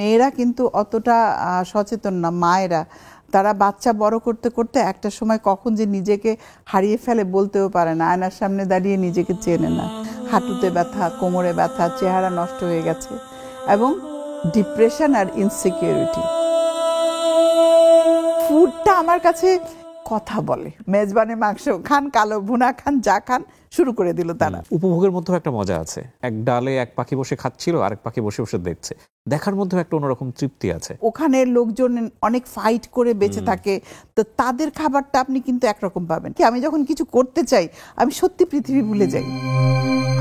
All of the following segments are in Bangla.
মেয়েরা কিন্তু অতটা সচেতন না, মায়েরা। তারা বাচ্চা বড় করতে করতে একটা সময় কখন যে নিজেকে হারিয়ে ফেলে বলতেও পারে না, আয়নার সামনে দাঁড়িয়ে নিজেকে চেনে না, হাঁটুতে ব্যথা, কোমরে ব্যথা, চেহারা নষ্ট হয়ে গেছে, এবং ডিপ্রেশন আর ইনসিকিউরিটি। ফুডটা আমার কাছে কথা বলে। মেজবানে মাংস খান, কালো ভুনা খান, যা খান, শুরু করে দিল তারা। উপভোগের মধ্যেও একটা মজা আছে। এক ডালে এক পাখি বসে খাচ্ছিল, আরেক পাখি বসে বসে দেখছে, দেখার মধ্যেও একটা অন্যরকম তৃপ্তি আছে। ওখানে লোকজন অনেক ফাইট করে বেঁচে থাকে, তো তাদের খাবারটা আপনি কিন্তু একরকম পাবেন। কি আমি যখন কিছু করতে চাই, আমি সত্যি পৃথিবী ভুলে যাই।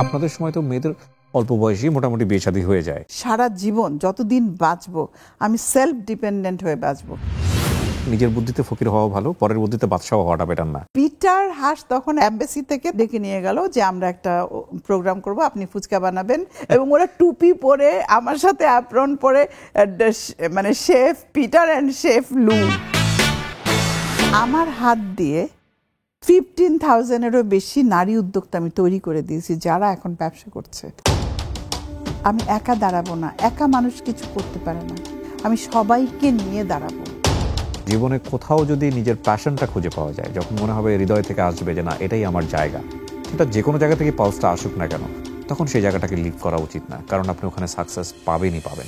আপনাদের সময় তো মেয়েদের অল্প বয়সী মোটামুটি বিয়ে শাদী হয়ে যায়। সারা জীবন যতদিন বাঁচবো আমি সেলফ ডিপেন্ডেন্ট হয়ে বাঁচবো। নিজের বুদ্ধিতে ফকির হওয়া ভালো, পরের বুদ্ধিতে বাদশাহ হওয়াটা বেটার না। পিটার হাস তখন এমবেসি থেকে ডেকে নিয়ে গেল যে আমরা একটা প্রোগ্রাম করব, আপনি ফুচকা বানাবেন, এবং ওরা টুপি পরে আমার সাথে অ্যাপ্রন পরে, মানে শেফ পিটার অ্যান্ড শেফ লু। আমার হাত দিয়ে 15,000-এরও বেশি নারী উদ্যোক্তা আমি তৈরি করে দিয়েছি, যারা এখন ব্যবসা করছে। আমি একা দাঁড়াবো না, একা মানুষ কিছু করতে পারে না, আমি সবাইকে নিয়ে দাঁড়াবো। জীবনে কোথাও যদি নিজের প্যাশনটা খুঁজে পাওয়া যায়, যখন মনে হবে হৃদয় থেকে আসবে যে না এটাই আমার জায়গা, সেটা যে কোনো জায়গা থেকে পালসটা আসুক না কেন, তখন সেই জায়গাটাকে লিভ করা উচিত না, কারণ আপনি ওখানে সাকসেস পাবেনই পাবেন।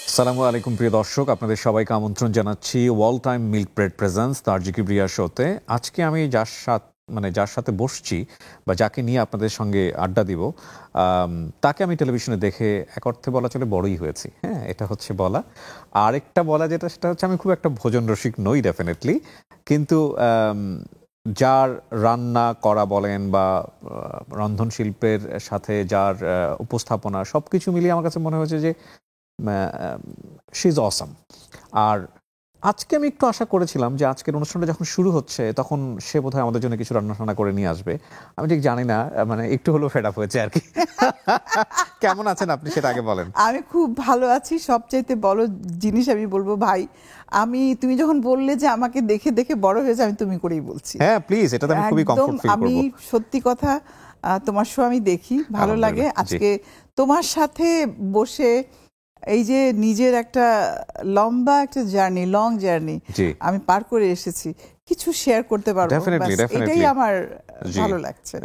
আসসালামু আলাইকুম প্রিয় দর্শক, আপনাদের সবাইকে আমন্ত্রণ জানাচ্ছি ওয়াল টাইম মিল্ক ব্রেড প্রেজেন্স তারজিকি প্রিয়া শোতে। আজকে আমি যার সাথে বসছি বা যাকে নিয়ে আপনাদের সঙ্গে আড্ডা দিব, তাকে আমি টেলিভিশনে দেখে এক অর্থে বলা চলে বড়ই হয়েছি। হ্যাঁ, এটা হচ্ছে বলা। আরেকটা বলা যেটা, সেটা হচ্ছে আমি খুব একটা ভোজন রসিক নই ডেফিনেটলি, কিন্তু যার রান্না করা বলেন বা রন্ধন শিল্পের সাথে যার উপস্থাপনা, সব কিছু মিলিয়ে আমার কাছে মনে হয়েছে যে শি ইজ অসাম। আর আজকে আমি একটু আশা করেছিলাম যে আজকের অনুষ্ঠানটা যখন শুরু হচ্ছে তখন সে বোধহয় আমাদের জন্য কিছু রান্না করে নিয়ে আসবে। আমি ঠিক জানি না, মানে একটু হলেও ফেড আপ হয়েছে আর কি। কেমন আছেন আপনি সেটা আগে বলেন। আমি খুব ভালো আছি। সবচাইতে বড় জিনিস আমি বলবো ভাই, তুমি যখন বললে যে আমাকে দেখে দেখে বড় হয়েছে, আমি তুমি করেই বলছি। হ্যাঁ প্লিজ, এটা আমি খুবই কমফোর্ট ফিল করব। আমি সত্যি কথা, তোমার শো আমি দেখি, ভালো লাগে। আজকে তোমার সাথে বসে এই যে নিজের একটা লম্বা একটা জার্নি, লং জার্নি আমি পার করে এসেছি, কিছু শেয়ার করতে পারবো, এটাই আমার ভালো লাগছে।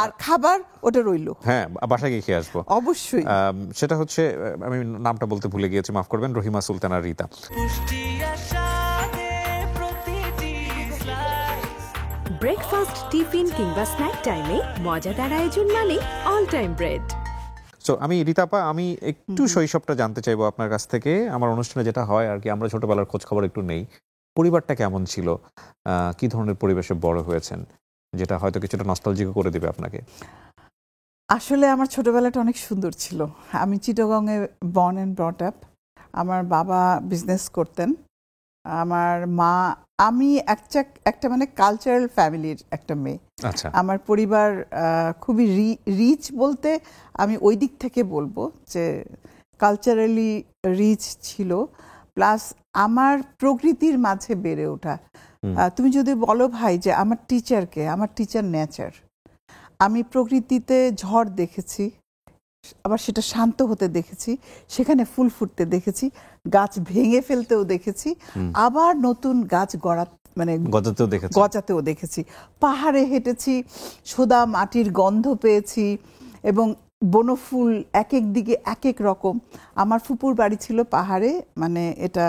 আর খাবার ওটা রইলো, হ্যাঁ বাসায় গিয়ে খেয়ে আসবো অবশ্যই। সেটা হচ্ছে, আমি নামটা বলতে ভুলে গিয়েছি, মাফ করবেন, রহিমা সুলতানা রিতা। ব্রেকফাস্ট, টিফিন কিংবা স্ন্যাক টাইমে মজাদার আয়োজন মানে অল টাইম ব্রেড। সো আমি রিতাপা, আমি একটু শৈশবটা জানতে চাইবো আপনার কাছ থেকে। আমার অনুষ্ঠানে যেটা হয় আর কি, আমরা ছোটবেলার খোঁজ খবর একটু নেই। পরিবারটা কেমন ছিল, কি ধরনের পরিবেশে বড় হয়েছেন, যেটা হয়তো কিছুটা নস্টালজিক করে দিবে আপনাকে? আসলে আমার ছোটবেলাটা অনেক সুন্দর ছিল। আমি চিটাগংয়ে বর্ন অ্যান্ড ব্রট আপ। আমার বাবা বিজনেস করতেন, আমার মা, আমি একটা মানে কালচারাল ফ্যামিলির একটা মেয়ে। আচ্ছা, আমার পরিবার খুবই রিচ, বলতে আমি ওই দিক থেকে বলবো যে কালচারালি রিচ ছিল, প্লাস আমার প্রকৃতির মাঝে বেড়ে ওঠা। তুমি যদি বলো ভাই যে আমার টিচার নেচার, আমি প্রকৃতিতে ঝড় দেখেছি, আবার সেটা শান্ত হতে দেখেছি, সেখানে ফুল ফুটতে দেখেছি, গাছ ভেঙে ফেলতেও দেখেছি, আবার নতুন গাছ গজাতেও দেখেছি। পাহাড়ে হেঁটেছি, সোদা মাটির গন্ধ পেয়েছি, এবং বনফুল এক এক দিকে এক এক রকম। আমার ফুপুর বাড়ি ছিল পাহাড়ে, মানে এটা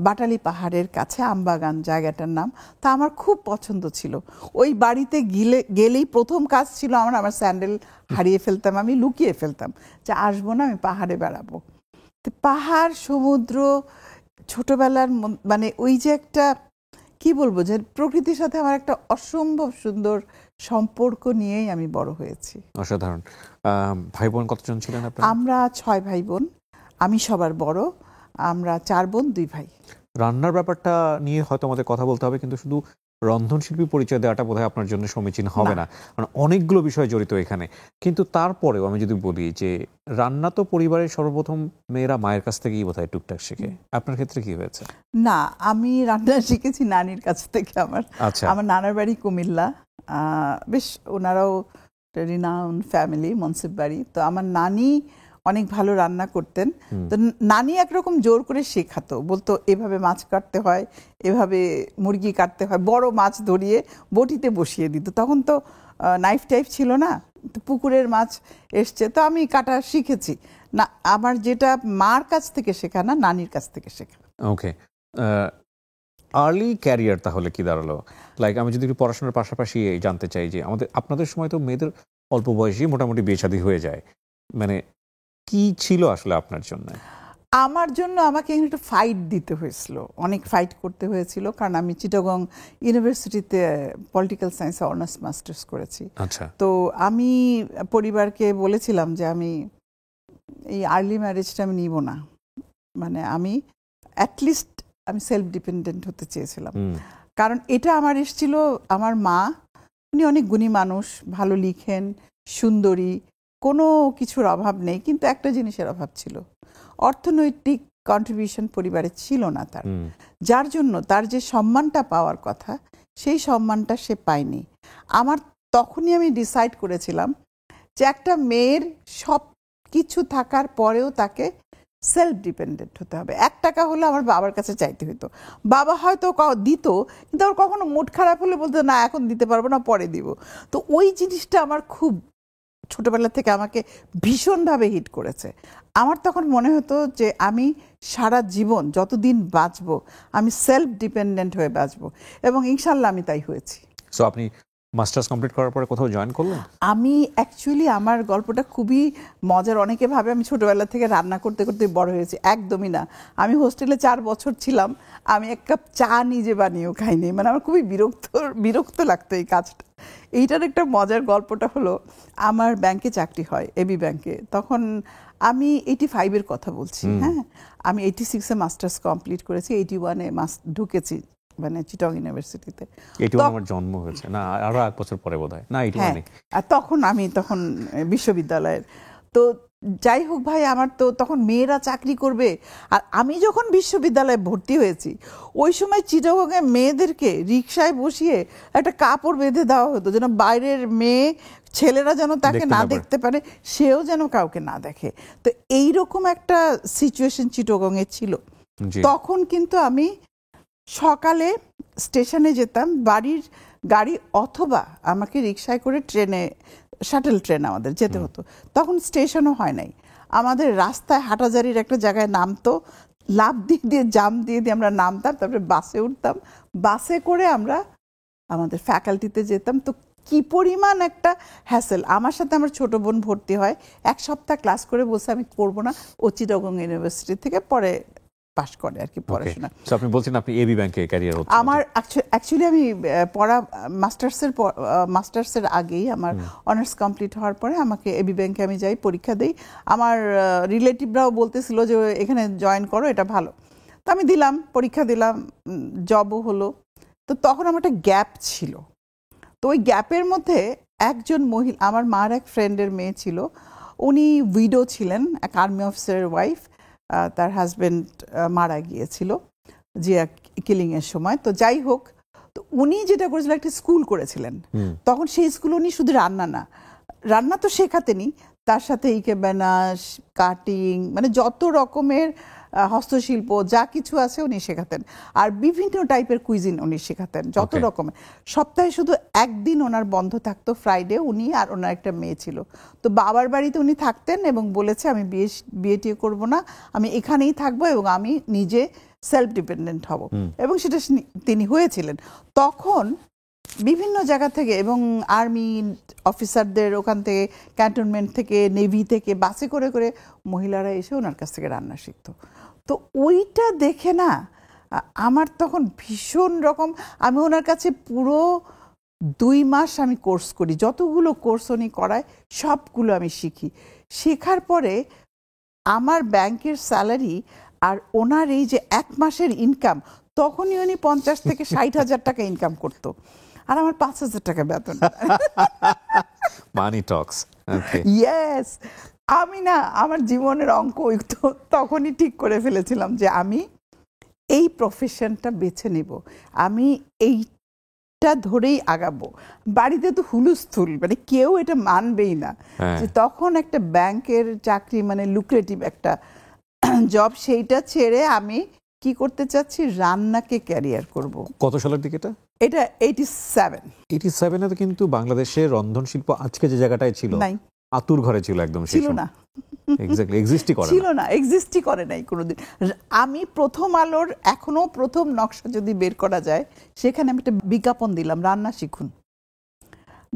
বাটালি পাহাড়ের কাছে, আমবাগান জায়গাটার নাম। তা আমার খুব পছন্দ ছিল। ওই বাড়িতে গেলেই প্রথম কাজ ছিল আমার স্যান্ডেল হারিয়ে ফেলতাম, আমি লুকিয়ে ফেলতাম যে আসবো না, আমি পাহাড়ে বেড়াবো। তো পাহাড়, সমুদ্র, ছোটবেলার মানে ওই যে একটা কি বলবো, যে প্রকৃতির সাথে আমার একটা অসম্ভব সুন্দর সম্পর্ক নিয়েই আমি বড় হয়েছি। অসাধারণ। ভাই বোন কতজন ছিলেন আপনারা? আমরা 6 ভাই বোন, আমি সবার বড়। আমরা 4 বোন 2 ভাই। রান্নার ব্যাপারটা নিয়ে হয়তো আমাদের কথা বলতে হবে, কিন্তু শুধু রন্ধনশিল্পী পরিচয় দেওয়াটা বোধহয় আপনার জন্য সমীচীন হবে না, কারণ অনেকগুলো বিষয় জড়িত এখানে। কিন্তু তারপরেও আমি যদি বলি যে রান্না তো পরিবারের সর্বপ্রথম মেয়েরা মায়ের কাছ থেকেই বোধহয় টুকটাক শেখে। আপনার ক্ষেত্রে কি হয়েছে? না, আমি রান্না শিখেছি নানির কাছ থেকে। আমার নানার বাড়ি কুমিল্লা, বেশ ওনারাও রিনাউন্ড ফ্যামিলি, মনসিব বাড়ি। তো আমার নানি অনেক ভালো রান্না করতেন। তো নানি একরকম জোর করে শেখাতো, বলতো এভাবে মাছ কাটতে হয়, এভাবে মুরগি কাটতে হয়, বড় মাছ ধরিয়ে বটিতে বসিয়ে দিত। তখন তো নাইফ টাইফ ছিল না, তো পুকুরের মাছ এসছে, তো আমি কাটা শিখেছি না। আমার যেটা মার কাছ থেকে শেখা না, নানির কাছ থেকে শেখা। ওকে, আর্লি ক্যারিয়ার তাহলে কি দাঁড়ালো? লাইক আমি যদি একটু পড়াশোনার পাশাপাশি জানতে চাই যে আপনাদের সময় তো মেয়েদের অল্প বয়সী মোটামুটি বিয়ে শাদী হয়ে যায়, মানে কি ছিল আসলে আপনার জন্য? আমার জন্য আমাকে একটা ফাইট দিতে হয়েছিল, অনেক ফাইট করতে হয়েছিল, কারণ আমি চিটাগং ইউনিভার্সিটিতে পলিটিক্যাল সায়েন্সে অনার্স মাস্টার্স করেছি। আচ্ছা। তো আমি পরিবারকে বলেছিলাম যে আমি এই আর্লি ম্যারেজটা আমি নিব না, মানে আমি অ্যাটলিস্ট আমি সেলফ ডিপেন্ডেন্ট হতে চেয়েছিলাম। কারণ এটা আমার এসেছিল, আমার মা উনি অনেক গুণী মানুষ, ভালো লিখেন, সুন্দরী, কোনো কিছুর অভাব নেই, কিন্তু একটা জিনিসের অভাব ছিল, অর্থনৈতিক কন্ট্রিবিউশন পরিবারে ছিল না তার, যার জন্য তার যে সম্মানটা পাওয়ার কথা সেই সম্মানটা সে পায়নি। আমার তখনই আমি ডিসাইড করেছিলাম যে একটা মেয়ের সব কিছু থাকার পরেও তাকে সেলফ ডিপেন্ডেন্ট হতে হবে। 1 টাকা হলে আমার বাবার কাছে চাইতে হতো, বাবা হয়তো দিত, কিন্তু আমার কখনো মুড খারাপ হলে বলতো না এখন দিতে পারবো না, পরে দিব। তো ওই জিনিসটা আমার খুব ছোটবেলা থেকে আমাকে ভীষণভাবে হিট করেছে। আমার তখন মনে হতো যে আমি সারা জীবন যতদিন বাঁচবো আমি সেলফ ডিপেন্ডেন্ট হয়ে বাঁচবো, এবং ইনশাল্লাহ আমি তাই হয়েছি। সো আপনি মাস্টার্স কমপ্লিট করার পরে কোথাও জয়েন করলেন? আমি অ্যাকচুয়ালি আমার গল্পটা খুবই মজার। অনেকে ভাবে আমি ছোটবেলা থেকে রান্না করতে করতে বড় হয়েছি, একদমই না। আমি হোস্টেলে 4 বছর ছিলাম, আমি 1 কাপ চা নিজে বানিয়েও খাইনি, মানে আমার খুবই বিরক্ত লাগতো এই কাজটা। এইটার একটা মজার গল্পটা হলো, আমার ব্যাংকে চাকরি হয়, এবি ব্যাংকে। তখন আমি 85-এর কথা বলছি, হ্যাঁ, আমি 86-এ মাস্টার্স কমপ্লিট করেছি, 81-এ ঢুকেছি মানে চিটং ইউনিভার্সিটিতে। 81 আমার জন্ম হয়েছে না, আরো 1 বছর পরে বোধহয়, না 81। আর তখন আমি বিশ্ববিদ্যালয়ের, তো যাই হোক ভাই, আমার তো তখন মেয়েরা চাকরি করবে, আর আমি যখন বিশ্ববিদ্যালয়ে ভর্তি হয়েছি ওই সময় চিটাগংয়ে মেয়েদেরকে রিকশায় বসিয়ে একটা কাপড় বেঁধে দেওয়া হতো যেন বাইরের মেয়ে ছেলেরা যেন তাকে না দেখতে পারে, সেও যেন কাউকে না দেখে। তো এইরকম একটা সিচুয়েশন চিটাগংয়ে ছিল তখন। কিন্তু আমি সকালে স্টেশনে যেতাম, বাড়ির গাড়ি অথবা আমাকে রিকশায় করে ট্রেনে, শাটল ট্রেন আমাদের যেতে হতো। তখন স্টেশনও হয় নাই, আমাদের রাস্তায় হাটাজারির একটা জায়গায় নামতো, লাফ দিয়ে জাম দিয়ে আমরা নামতাম, তারপরে বাসে উঠতাম, বাসে করে আমরা আমাদের ফ্যাকাল্টিতে যেতাম। তো কি পরিমাণ একটা হ্যাসেল। আমার সাথে আমার ছোট বোন ভর্তি হয়, 1 সপ্তাহ ক্লাস করে বলছে আমি করবো না, ও চিটাগং ইউনিভার্সিটি থেকে পরে পাশ করে আর কি পড়াশোনা। আপনি বলছেন আপনি এবি ব্যাংকে ক্যারিয়ার হচ্ছে? আমার অ্যাকচুয়ালি আমি পড়া মাস্টার্সের আগেই আমার অনার্স কমপ্লিট হওয়ার পরে আমাকে এবি ব্যাংকে আমি যাই, পরীক্ষা দিই। আমার রিলেটিভরাও বলতেছিল যে এখানে জয়েন করো, এটা ভালো। তো আমি দিলাম, পরীক্ষা দিলাম, জবও হলো। তো তখন আমার একটা গ্যাপ ছিল, তো ওই গ্যাপের মধ্যে একজন মহিলা, আমার মার এক ফ্রেন্ডের মেয়ে ছিল, উনি উইডো ছিলেন, এক আর্মি অফিসারের ওয়াইফ, তার হাজবেন্ড মারা গিয়েছিল যে কিলিংয়ের সময়। তো যাই হোক, তো উনি যেটা করেছিলেন একটা স্কুল করেছিলেন, তখন সেই স্কুল উনি শুধু রান্না তো শেখাতেনি, তার সাথে ইকেবানাস, কাটিং, মানে যত রকমের হস্তশিল্প যা কিছু আছে উনি শেখাতেন, আর বিভিন্ন টাইপের কুইজিন উনি শেখাতেন যত রকমের। সপ্তাহে শুধু একদিন ওনার বন্ধ থাকতো, ফ্রাইডে। উনি আর ওনার একটা মেয়ে ছিল, তো বাবার বাড়িতে উনি থাকতেন এবং বলেছে আমি বিয়ে করবো না, আমি এখানেই থাকবো এবং আমি নিজে সেলফ ডিপেন্ডেন্ট হব, এবং সেটা তিনি হয়েছিলেন। তখন বিভিন্ন জায়গা থেকে এবং আর্মি অফিসারদের ওখান থেকে, ক্যান্টনমেন্ট থেকে, নেভি থেকে বাসে করে করে মহিলারা এসে ওনার কাছ থেকে রান্না শিখতো। তো ওইটা দেখে না আমার তখন ভীষণ রকম, আমি ওনার কাছে পুরো 2 মাস আমি কোর্স করি, যতগুলো কোর্স উনি করায় সবগুলো আমি শিখি। শেখার পরে আমার ব্যাংকের স্যালারি আর ওনার এই যে 1 মাসের ইনকাম, তখনই উনি 50 থেকে 60,000 টাকা ইনকাম করতো, আর আমার 5,000 টাকা বেতন। মানি টক্স। ইয়েস, আমি না আমার জীবনের অঙ্ক তখনই ঠিক করে ফেলেছিলাম যে আমি এই প্রফেশনটা বেছে নেব, আমি এটা ধরেই আগাবো। বাড়িতে তো হুলুস্থুল, মানে কেউ এটা মানবেই না যে তখন একটা ব্যাংকের চাকরি মানে লুক্রেটিভ একটা জব, সেইটা ছেড়ে আমি কি করতে চাচ্ছি, রান্নাকে ক্যারিয়ার করব। কত সালের দিকে এটা? এটা 87-এ তো কিন্তু বাংলাদেশের রন্ধন শিল্প আজকে যে জায়গাটায় ছিল নাই, আতুর ঘরে ছিল, একদম ছিল না, এক্স্যাক্টলি এক্সিস্টই করে ছিল না, এক্সিস্টই করে নাই কোনোদিন। আমি প্রথম আলোর এখনো প্রথম নকশা যদি বের করা যায়, সেখানে আমি একটা বিজ্ঞাপন দিলাম, রান্না শিখুন।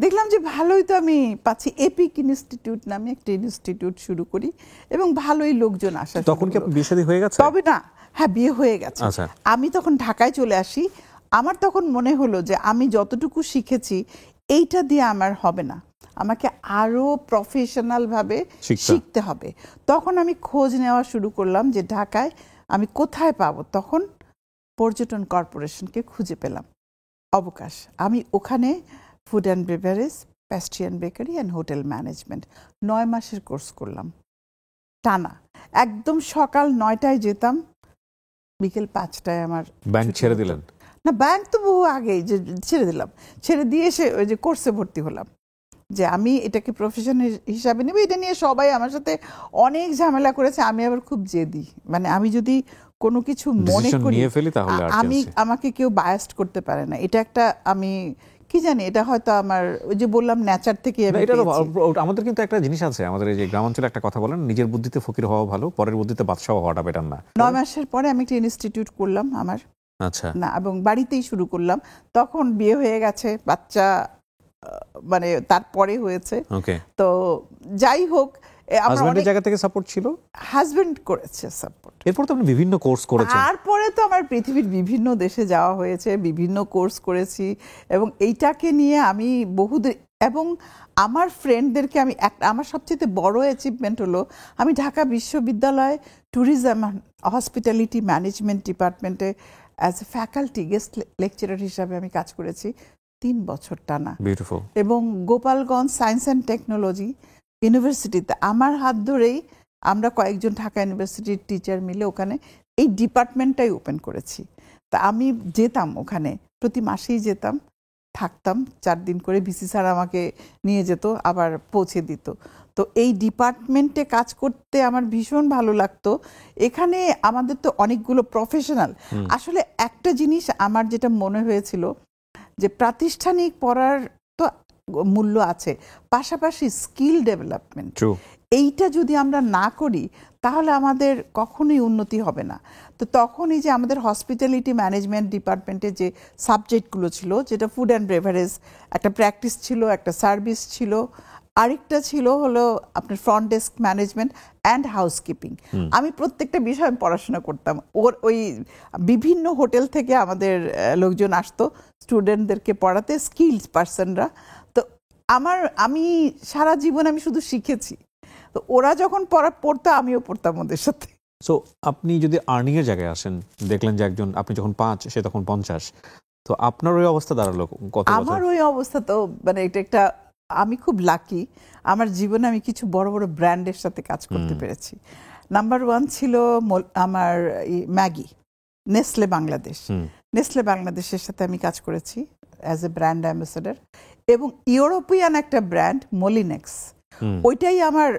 দেখলাম যে ভালোই তো আমি পাচ্ছি। এপিক ইনস্টিটিউট নামে একটা ইনস্টিটিউট শুরু করি এবং ভালোই লোকজন আসা। তখন কি বিয়ে শাদী হয়ে গেছে? তবে না, হ্যাঁ বিয়ে হয়ে গেছে। আমি তখন ঢাকায় চলে আসি। আমার তখন মনে হলো যে আমি যতটুকু শিখেছি এইটা দিয়ে আমার হবে না, আমাকে আরো প্রফেশনাল ভাবে শিখতে হবে। তখন আমি খোঁজ নেওয়া শুরু করলাম যে ঢাকায় আমি কোথায় পাবো। তখন পর্যটন কর্পোরেশনকে খুঁজে পেলাম অবকাশ। আমি ওখানে food and beverage, pastry bakery and hotel management 9 মাসের কোর্স করলাম টানা। একদম সকাল 9টায় যেতাম, বিকেল 5টায় আমার। ব্যাংক ছেড়ে দিলেন? না, ব্যাংক তো বহু আগেই যে ছেড়ে দিলাম। ছেড়ে দিয়ে এসে ওই যে কোর্সে ভর্তি হলাম যে আমি এটাকে প্রফেশন হিসাবে নেব। এটা নিয়ে সবাই আমার সাথে অনেক ঝামেলা করেছে। আমি আবার খুব জেদি, মানে আমি যদি কোনো কিছু মনে করি আমাকে কেউ বায়াস্ট করতে পারে না। এটা একটা আমি কি জানি, এটা হয়তো আমার ওই যে বললাম নেচার থেকে। আমাদের কিন্তু একটা জিনিস আছে, আমাদের এই যে গ্রামাঞ্চলে একটা কথা বলেন, নিজের বুদ্ধিতে ফকির হওয়া ভালো, পরের বুদ্ধিতে বাদশাহ হওয়াটা বেটার না। 9 মাসের পরে আমি একটা ইনস্টিটিউট করলাম আমার, আচ্ছা না, এবং বাড়িতেই শুরু করলাম। তখন বিয়ে হয়ে গেছে, বাচ্চা মানে তারপরে হয়েছে। তো যাই হোক, হাজবেন্ডের জায়গা থেকে সাপোর্ট ছিল, হাজবেন্ড করেছে সাপোর্ট। এরপর তো আপনি বিভিন্ন কোর্স করেছেন। তারপরে তো আমার পৃথিবীর বিভিন্ন দেশে যাওয়া হয়েছে, বিভিন্ন কোর্স করেছি এবং এইটাকে নিয়ে আমি বহুদিন, এবং আমার ফ্রেন্ডদেরকে আমি আমার সবচেয়ে বড় অ্যাচিভমেন্ট হলো আমি ঢাকা বিশ্ববিদ্যালয়ে ট্যুরিজম হসপিটালিটি ম্যানেজমেন্ট ডিপার্টমেন্টে as a faculty guest lecturer হিসাবে আমি কাজ করেছি 3 বছর টানা। বিউটিফুল। এবং গোপালগঞ্জ সায়েন্স অ্যান্ড টেকনোলজি ইউনিভার্সিটিতে আমার হাত ধরেই আমরা কয়েকজন ঢাকা ইউনিভার্সিটির টিচার মিলে ওখানে এই ডিপার্টমেন্টটাই ওপেন করেছি। তা আমি যেতাম ওখানে, প্রতি মাসেই যেতাম, থাকতাম 4 দিন করে। ভিসি স্যার আমাকে নিয়ে যেত, আবার পৌঁছে দিত। তো এই ডিপার্টমেন্টে কাজ করতে আমার ভীষণ ভালো লাগতো। এখানে আমাদের তো অনেকগুলো প্রফেশনাল। আসলে একটা জিনিস আমার যেটা মনে হয়েছিল যে প্রাতিষ্ঠানিক পড়ার তো মূল্য আছে, পাশাপাশি স্কিল ডেভেলপমেন্ট, এইটা যদি আমরা না করি তাহলে আমাদের কখনোই উন্নতি হবে না। তো তখন এই যে আমাদের হসপিটালিটি ম্যানেজমেন্ট ডিপার্টমেন্টে যে সাবজেক্টগুলো ছিল, যেটা ফুড অ্যান্ড বেভারেজ একটা প্র্যাকটিস ছিল, একটা সার্ভিস ছিল, আরেকটা ছিল হলো আপনার front desk management and housekeeping. আমি প্রত্যেকটা বিষয়ে পড়াশোনা করতাম। ওই বিভিন্ন হোটেল থেকে আমাদের লোকজন আসতো স্টুডেন্টদেরকে পড়াতে, স্কিলড পার্সনরা। তো আমি সারা জীবন আমি শুধু শিখেছি। তো ওরা যখন পড়তো আমিও পড়তাম ওদের সাথে। সো আপনি যদি আর্নিং এর জায়গায় আসেন, দেখলেন যে একজন, আপনি যখন 5 সে তখন 50, তো আপনার ওই অবস্থা দাঁড়ালো কত বছর? আমার ওই অবস্থা তো মানে এটা একটা, আমি খুব লাকি। আমার জীবনে আমি কিছু বড় বড় ব্র্যান্ডের সাথে কাজ করতে পেরেছি। নাম্বার 1 ছিল আমার ম্যাগি, নেসলে বাংলাদেশ। নেসলে বাংলাদেশের সাথে আমি কাজ করেছি অ্যাজ এ ব্র্যান্ড অ্যাম্বাসেডর। এবং ইউরোপিয়ান একটা ব্র্যান্ড মলিনেক্স, ওইটাই আমার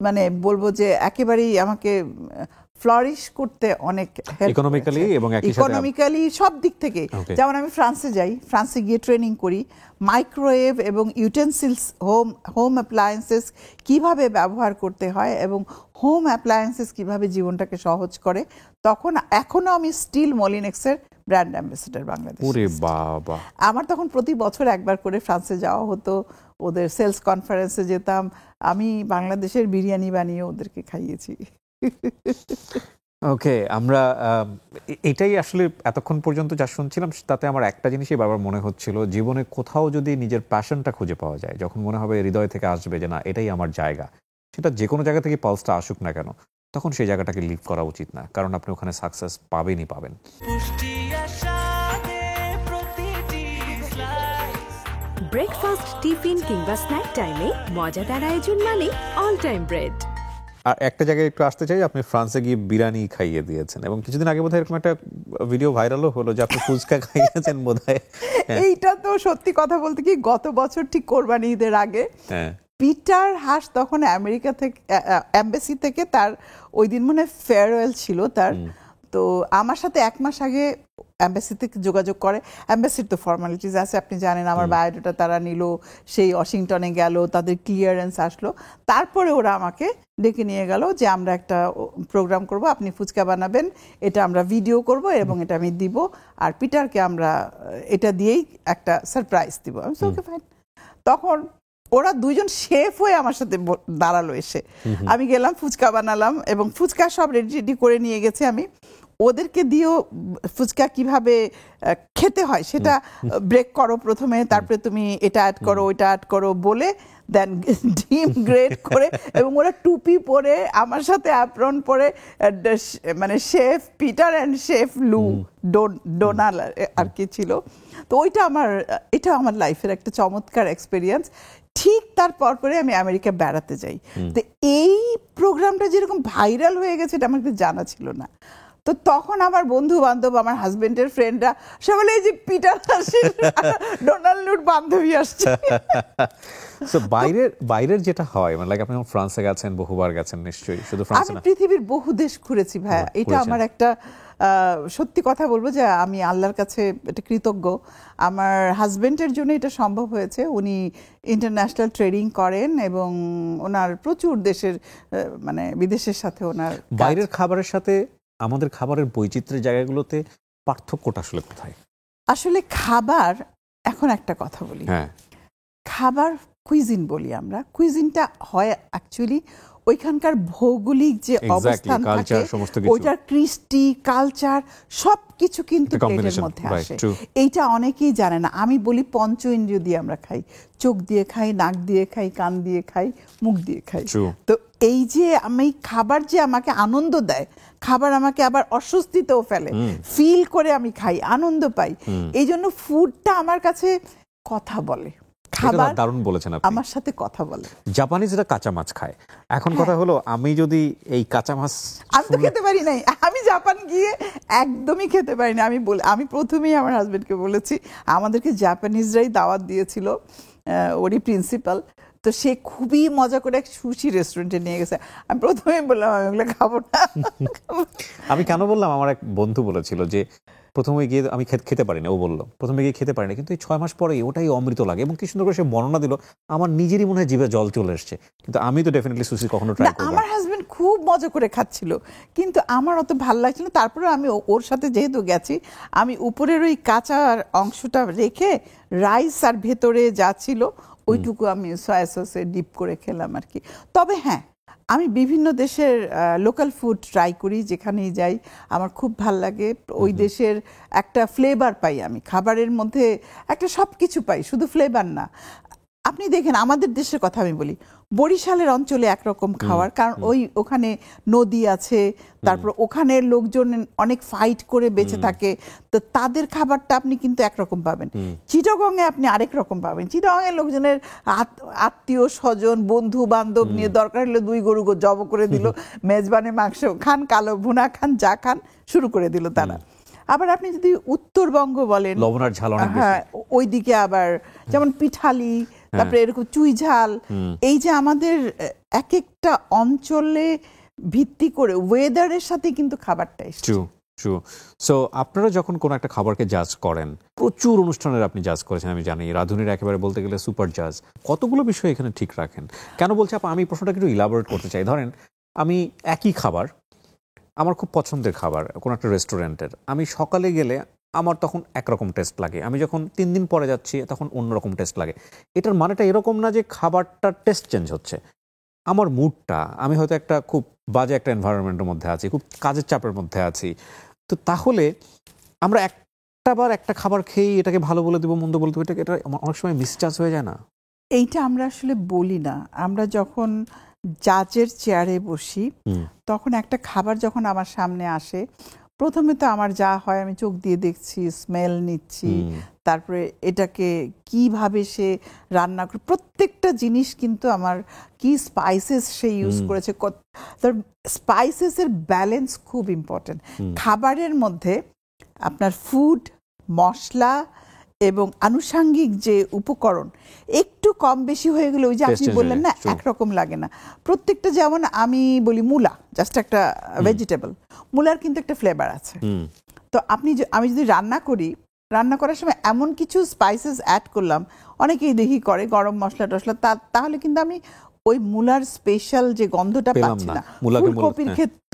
মানে বলবো যে একেবারেই আমাকে ফ্লারিশ করতে অনেক ইকোনমিক্যালি সব দিক থেকে। যেমন আমি ফ্রান্সে যাই, ফ্রান্সে গিয়ে ট্রেনিং করি মাইক্রোওয়েভ এবং ইউটেন্সিলস, হোম অ্যাপ্লায়েন্সেস কিভাবে ব্যবহার করতে হয় এবং হোম অ্যাপ্লায়েন্সেস কিভাবে জীবনটাকে সহজ করে। তখন এখনো আমি স্টিল মলিনেক্সের ব্র্যান্ড অ্যাম্বাসেডর বাংলাদেশ। আমার তখন প্রতি বছর একবার করে ফ্রান্সে যাওয়া হতো, ওদের সেলস কনফারেন্সে যেতাম। আমি বাংলাদেশের বিরিয়ানি বানিয়ে ওদেরকে খাইয়েছি। ওকে, আমরা এটাই আসলে এতক্ষণ পর্যন্ত যা শুনছিলাম তাতে আমার একটা জিনিসই বারবার মনে হচ্ছিল, জীবনে কোথাও যদি নিজের প্যাশনটা খুঁজে পাওয়া যায়, যখন মনে হবে হৃদয় থেকে আসবে যে না এটাই আমার জায়গা, সেটা যে কোনো জায়গা থেকে পালসটা আসুক না কেন, তখন সেই জায়গাটাকে লিভ করা উচিত না, কারণ আপনি ওখানে সাকসেস পাবেনই পাবেন। ব্রেকফাস্ট, টিফিন কিংবা স্ন্যাক টাইমে মজাদার আয়োজন মানে অল টাইম ব্রেড। আর একটা জায়গায় একটু আসতে চাই, আপনি ফ্রান্সে গিয়ে বিরিয়ানি খাইয়ে দিয়েছেন এবং কিছুদিন আগে বোধহয় এরকম একটা ভিডিও ভাইরালও হলো যে আপনি ফুচকা খাইয়েছেন বোধহয়। এইটা তো সত্যি কথা বলতে কি গত বছর ঠিক কোরবানি ঈদের আগে পিটার হাস তখন আমেরিকা থেকে এমবাসি থেকে তার ওই দিন মনে ফেয়ারওয়েল ছিল তার, তো আমার সাথে 1 মাস আগে এমবাসি থেকে যোগাযোগ করে। এমবাসির তো ফর্মালিটিস আছে, আপনি জানেন, আমার বায়োডাটা তারা নিল, সেই ওয়াশিংটনে গেল, তাদের ক্লিয়ারেন্স আসলো, তারপরে ওরা আমাকে ডেকে নিয়ে গেল যে আমরা একটা প্রোগ্রাম করব, আপনি ফুচকা বানাবেন, এটা আমরা ভিডিও করব এবং এটা আমি দিব, আর পিটারকে আমরা এটা দিয়েই একটা সারপ্রাইজ দিব। আমি ওকে ফাইন। তখন ওরা 2জন শেফ হয়ে আমার সাথে দাঁড়ালো এসে, আমি গেলাম ফুচকা বানালাম এবং ফুচকা সব রেডি করে নিয়ে গেছে। আমি ওদেরকে দিয়েও ফুচকা কিভাবে খেতে হয় সেটা ব্রেক করো প্রথমে, তারপরে তুমি এটা অ্যাড করো ওইটা অ্যাড করো বলে দেন ডিম গ্রেট করে, এবং ওরা টুপি পরে আমার সাথে অ্যাপ্রন পরে, মানে শেফ পিটার অ্যান্ড শেফ লু ডোনাল আর কি ছিল। তো এটা আমার লাইফের একটা চমৎকার এক্সপিরিয়েন্স। ঠিক তার পরে আমি আমেরিকা বেড়াতে যাই, তো এই প্রোগ্রামটা যেরকম ভাইরাল হয়ে গেছে এটা আমার জানা ছিল না। তো তখন আমার বন্ধু বান্ধব, আমার হাজবেন্ডের ফ্রেন্ডরা সকলে এই যে পিটার ডোনাল্ড বান্ধবী আসছে। বাইরের যেটা হয় মানে লাইক আপনি ফ্রান্সে গেছেন, বহুবার গেছেন নিশ্চয়ই, শুধু ফ্রান্সে না, আমি পৃথিবীর বহু দেশ ঘুরেছি ভাইয়া। এটা আমার একটা সত্যি কথা বলবো যে আমি আল্লাহর কাছে এটা কৃতজ্ঞ। আমার হাজবেন্ডের জন্য এটা সম্ভব হয়েছে। উনি ইন্টারন্যাশনাল ট্রেডিং করেন এবং ওনার প্রচুর দেশের মানে বিদেশের সাথে ওনার বাইরের খাবারের সাথে আমাদের খাবারের বৈচিত্র্যের জায়গাগুলোতে পার্থক্যটা আসলে কোথায়? আসলে খাবার, এখন একটা কথা বলি, খাবার কুইজিন বলি আমরা, কুইজিনটা হয় অ্যাকচুয়ালি ওইখানকার ভৌগোলিক যে অবস্থান থাকে, ওইটার কৃষ্টি কালচার সবকিছু কিন্তু প্লেটের মধ্যে আসে। এইটা অনেকেই জানে না। আমি বলি পঞ্চ ইন্দ্রিয় দিয়ে আমরা খাই, চোখ দিয়ে খাই, নাক দিয়ে খাই, কান দিয়ে খাই, মুখ দিয়ে খাই। তো এই যে আমি খাবার যে আমাকে আনন্দ দেয়, খাবার আমাকে আবার অস্বস্তিতেও ফেলে, ফিল করে আমি খাই, আনন্দ পাই। এই জন্য ফুডটা আমার কাছে কথা বলে, খাবার দারুণ বলেছেন আপনি, আমার সাথে কথা বলে। জাপানিজরা কাঁচা মাছ খায়। এখন কথা হলো, আমি যদি এই কাঁচা মাছ আমি তো খেতে পারি নাই, আমি জাপান গিয়ে একদমই খেতে পারি না। আমি প্রথমেই আমার হাজবেন্ডকে বলেছি, আমাদেরকে জাপানিজরাই দাওয়াত দিয়েছিল, ওরই প্রিন্সিপাল, তো সে খুবই মজা করে এক সুশি রেস্টুরেন্টে নিয়ে গেছে। আমি প্রথমেই বললাম আমি ওগুলো খাবো না। আমি কেন বললাম, আমার এক বন্ধু বলেছিল যে প্রথমে গিয়ে আমি খেতে পারি না, ও বললো প্রথমে গিয়ে খেতে পারি না, কিন্তু এই 6 মাস পরেই ওটাই অমৃত লাগে, এবং কি সুন্দর করে সে বর্ণনা দিল, আমার নিজেরই মনে হয় জিভে জল চলে এসছে। কিন্তু আমি তো ডেফিনেটলি সুশি কখনো ট্রাই করব না। আমার হাজবেন্ড খুব মজা করে খাচ্ছিল, কিন্তু আমার অত ভালো লাগছিল। তারপরে আমি ওর সাথে যেহেতু গেছি, আমি উপরের ওই কাঁচা অংশটা রেখে রাইস আর ভেতরে যা ছিল ওইটুকু আমি সয়া সসে ডিপ করে খেলাম আর কি। তবে হ্যাঁ, আমি বিভিন্ন দেশের লোকাল ফুড ট্রাই করি, যেখানেই যাই আমার খুব ভাল লাগে। ওই দেশের একটা ফ্লেভার পাই, আমি খাবারের মধ্যে একটা সব কিছু পাই, শুধু ফ্লেভার না। আপনি দেখেন, আমাদের দেশের কথা আমি বলি, বরিশালের অঞ্চলে একরকম খাবার, কারণ ওখানে নদী আছে, তারপর ওখানের লোকজন অনেক ফাইট করে বেঁচে থাকে, তো তাদের খাবারটা আপনি কিন্তু একরকম পাবেন। চিটাগংয়ে আপনি আরেক রকম পাবেন। চিটাগংয়ের লোকজনের আত্মীয় স্বজন বন্ধু বান্ধব নিয়ে দরকার হলে 2 গরু জব করে দিল, মেজবানে মাংস খান, কালো ভুনা খান, যা খান শুরু করে দিল তারা। আবার আপনি যদি উত্তরবঙ্গ বলেন, লবণার ঝাল অনেক বেশি, হ্যাঁ ওইদিকে আবার যেমন পিঠালি, তারপরে এরকম চুই ঝাল। এই যে আমাদের এক একটা অঞ্চলে ভিত্তি করে ওয়েদারের সাথে কিন্তু খাবারটা এসছে। সো আপনারা যখন কোন একটা খাবারকে জাজ করেন, প্রচুর অনুষ্ঠানের আপনি জাজ করেছেন আমি জানি, রাধুনির একেবারে বলতে গেলে সুপার জাজ, কতগুলো বিষয় এখানে ঠিক রাখেন? কেন বলছি আমি প্রশ্নটা একটু ইলাবোরেট করতে চাই। ধরেন আমি একই খাবার, আমার খুব পছন্দের খাবার কোন একটা রেস্টুরেন্টের, আমি সকালে গেলে আমার তখন একরকম টেস্ট লাগে, আমি যখন 3 দিন পরে যাচ্ছি তখন অন্যরকম টেস্ট লাগে। এটার মানেটা এরকম না যে খাবারটার টেস্ট চেঞ্জ হচ্ছে, আমার মুডটা, আমি হয়তো একটা খুব বাজে একটা এনভায়রনমেন্টের মধ্যে আছি, খুব কাজের চাপের মধ্যে আছি, তো তাহলে আমরা একটা খাবার খেয়ে এটাকে ভালো বলে দেবো, মন্দ বলে দেবো, এটা অনেক সময় মিসজাজ হয়ে যায় না? এইটা আমরা আসলে বলি না। আমরা যখন জাজের চেয়ারে বসি, তখন একটা খাবার যখন আমার সামনে আসে, প্রথমে তো আমার যা হয় আমি চোখ দিয়ে দেখছি, স্মেল নিচ্ছি, তারপরে এটাকে কিভাবে সে রান্না করে, প্রত্যেকটা জিনিস কিন্তু আমার কি স্পাইসেস সে ইউজ করেছে, তার স্পাইসেসের ব্যালেন্স খুব ইম্পর্টেন্ট। খাবারের মধ্যে আপনার ফুড, মশলা এবং আনুষাঙ্গিক যে উপকরণ একটু কম বেশি হয়ে গেলে ওই যে আপনি বললেন না একরকম লাগে না। প্রত্যেকটা, যেমন আমি বলি মূলা জাস্ট একটা ভেজিটেবল, মূলার কিন্তু একটা ফ্লেভার আছে। তো আমি যদি রান্না করার সময় এমন কিছু স্পাইসেস অ্যাড করলাম, অনেকেই দেখি করে গরম মশলা টসলা, তাহলে কিন্তু আমি ওই মূলার স্পেশাল যে গন্ধটা পাচ্ছি না। ফুলকপির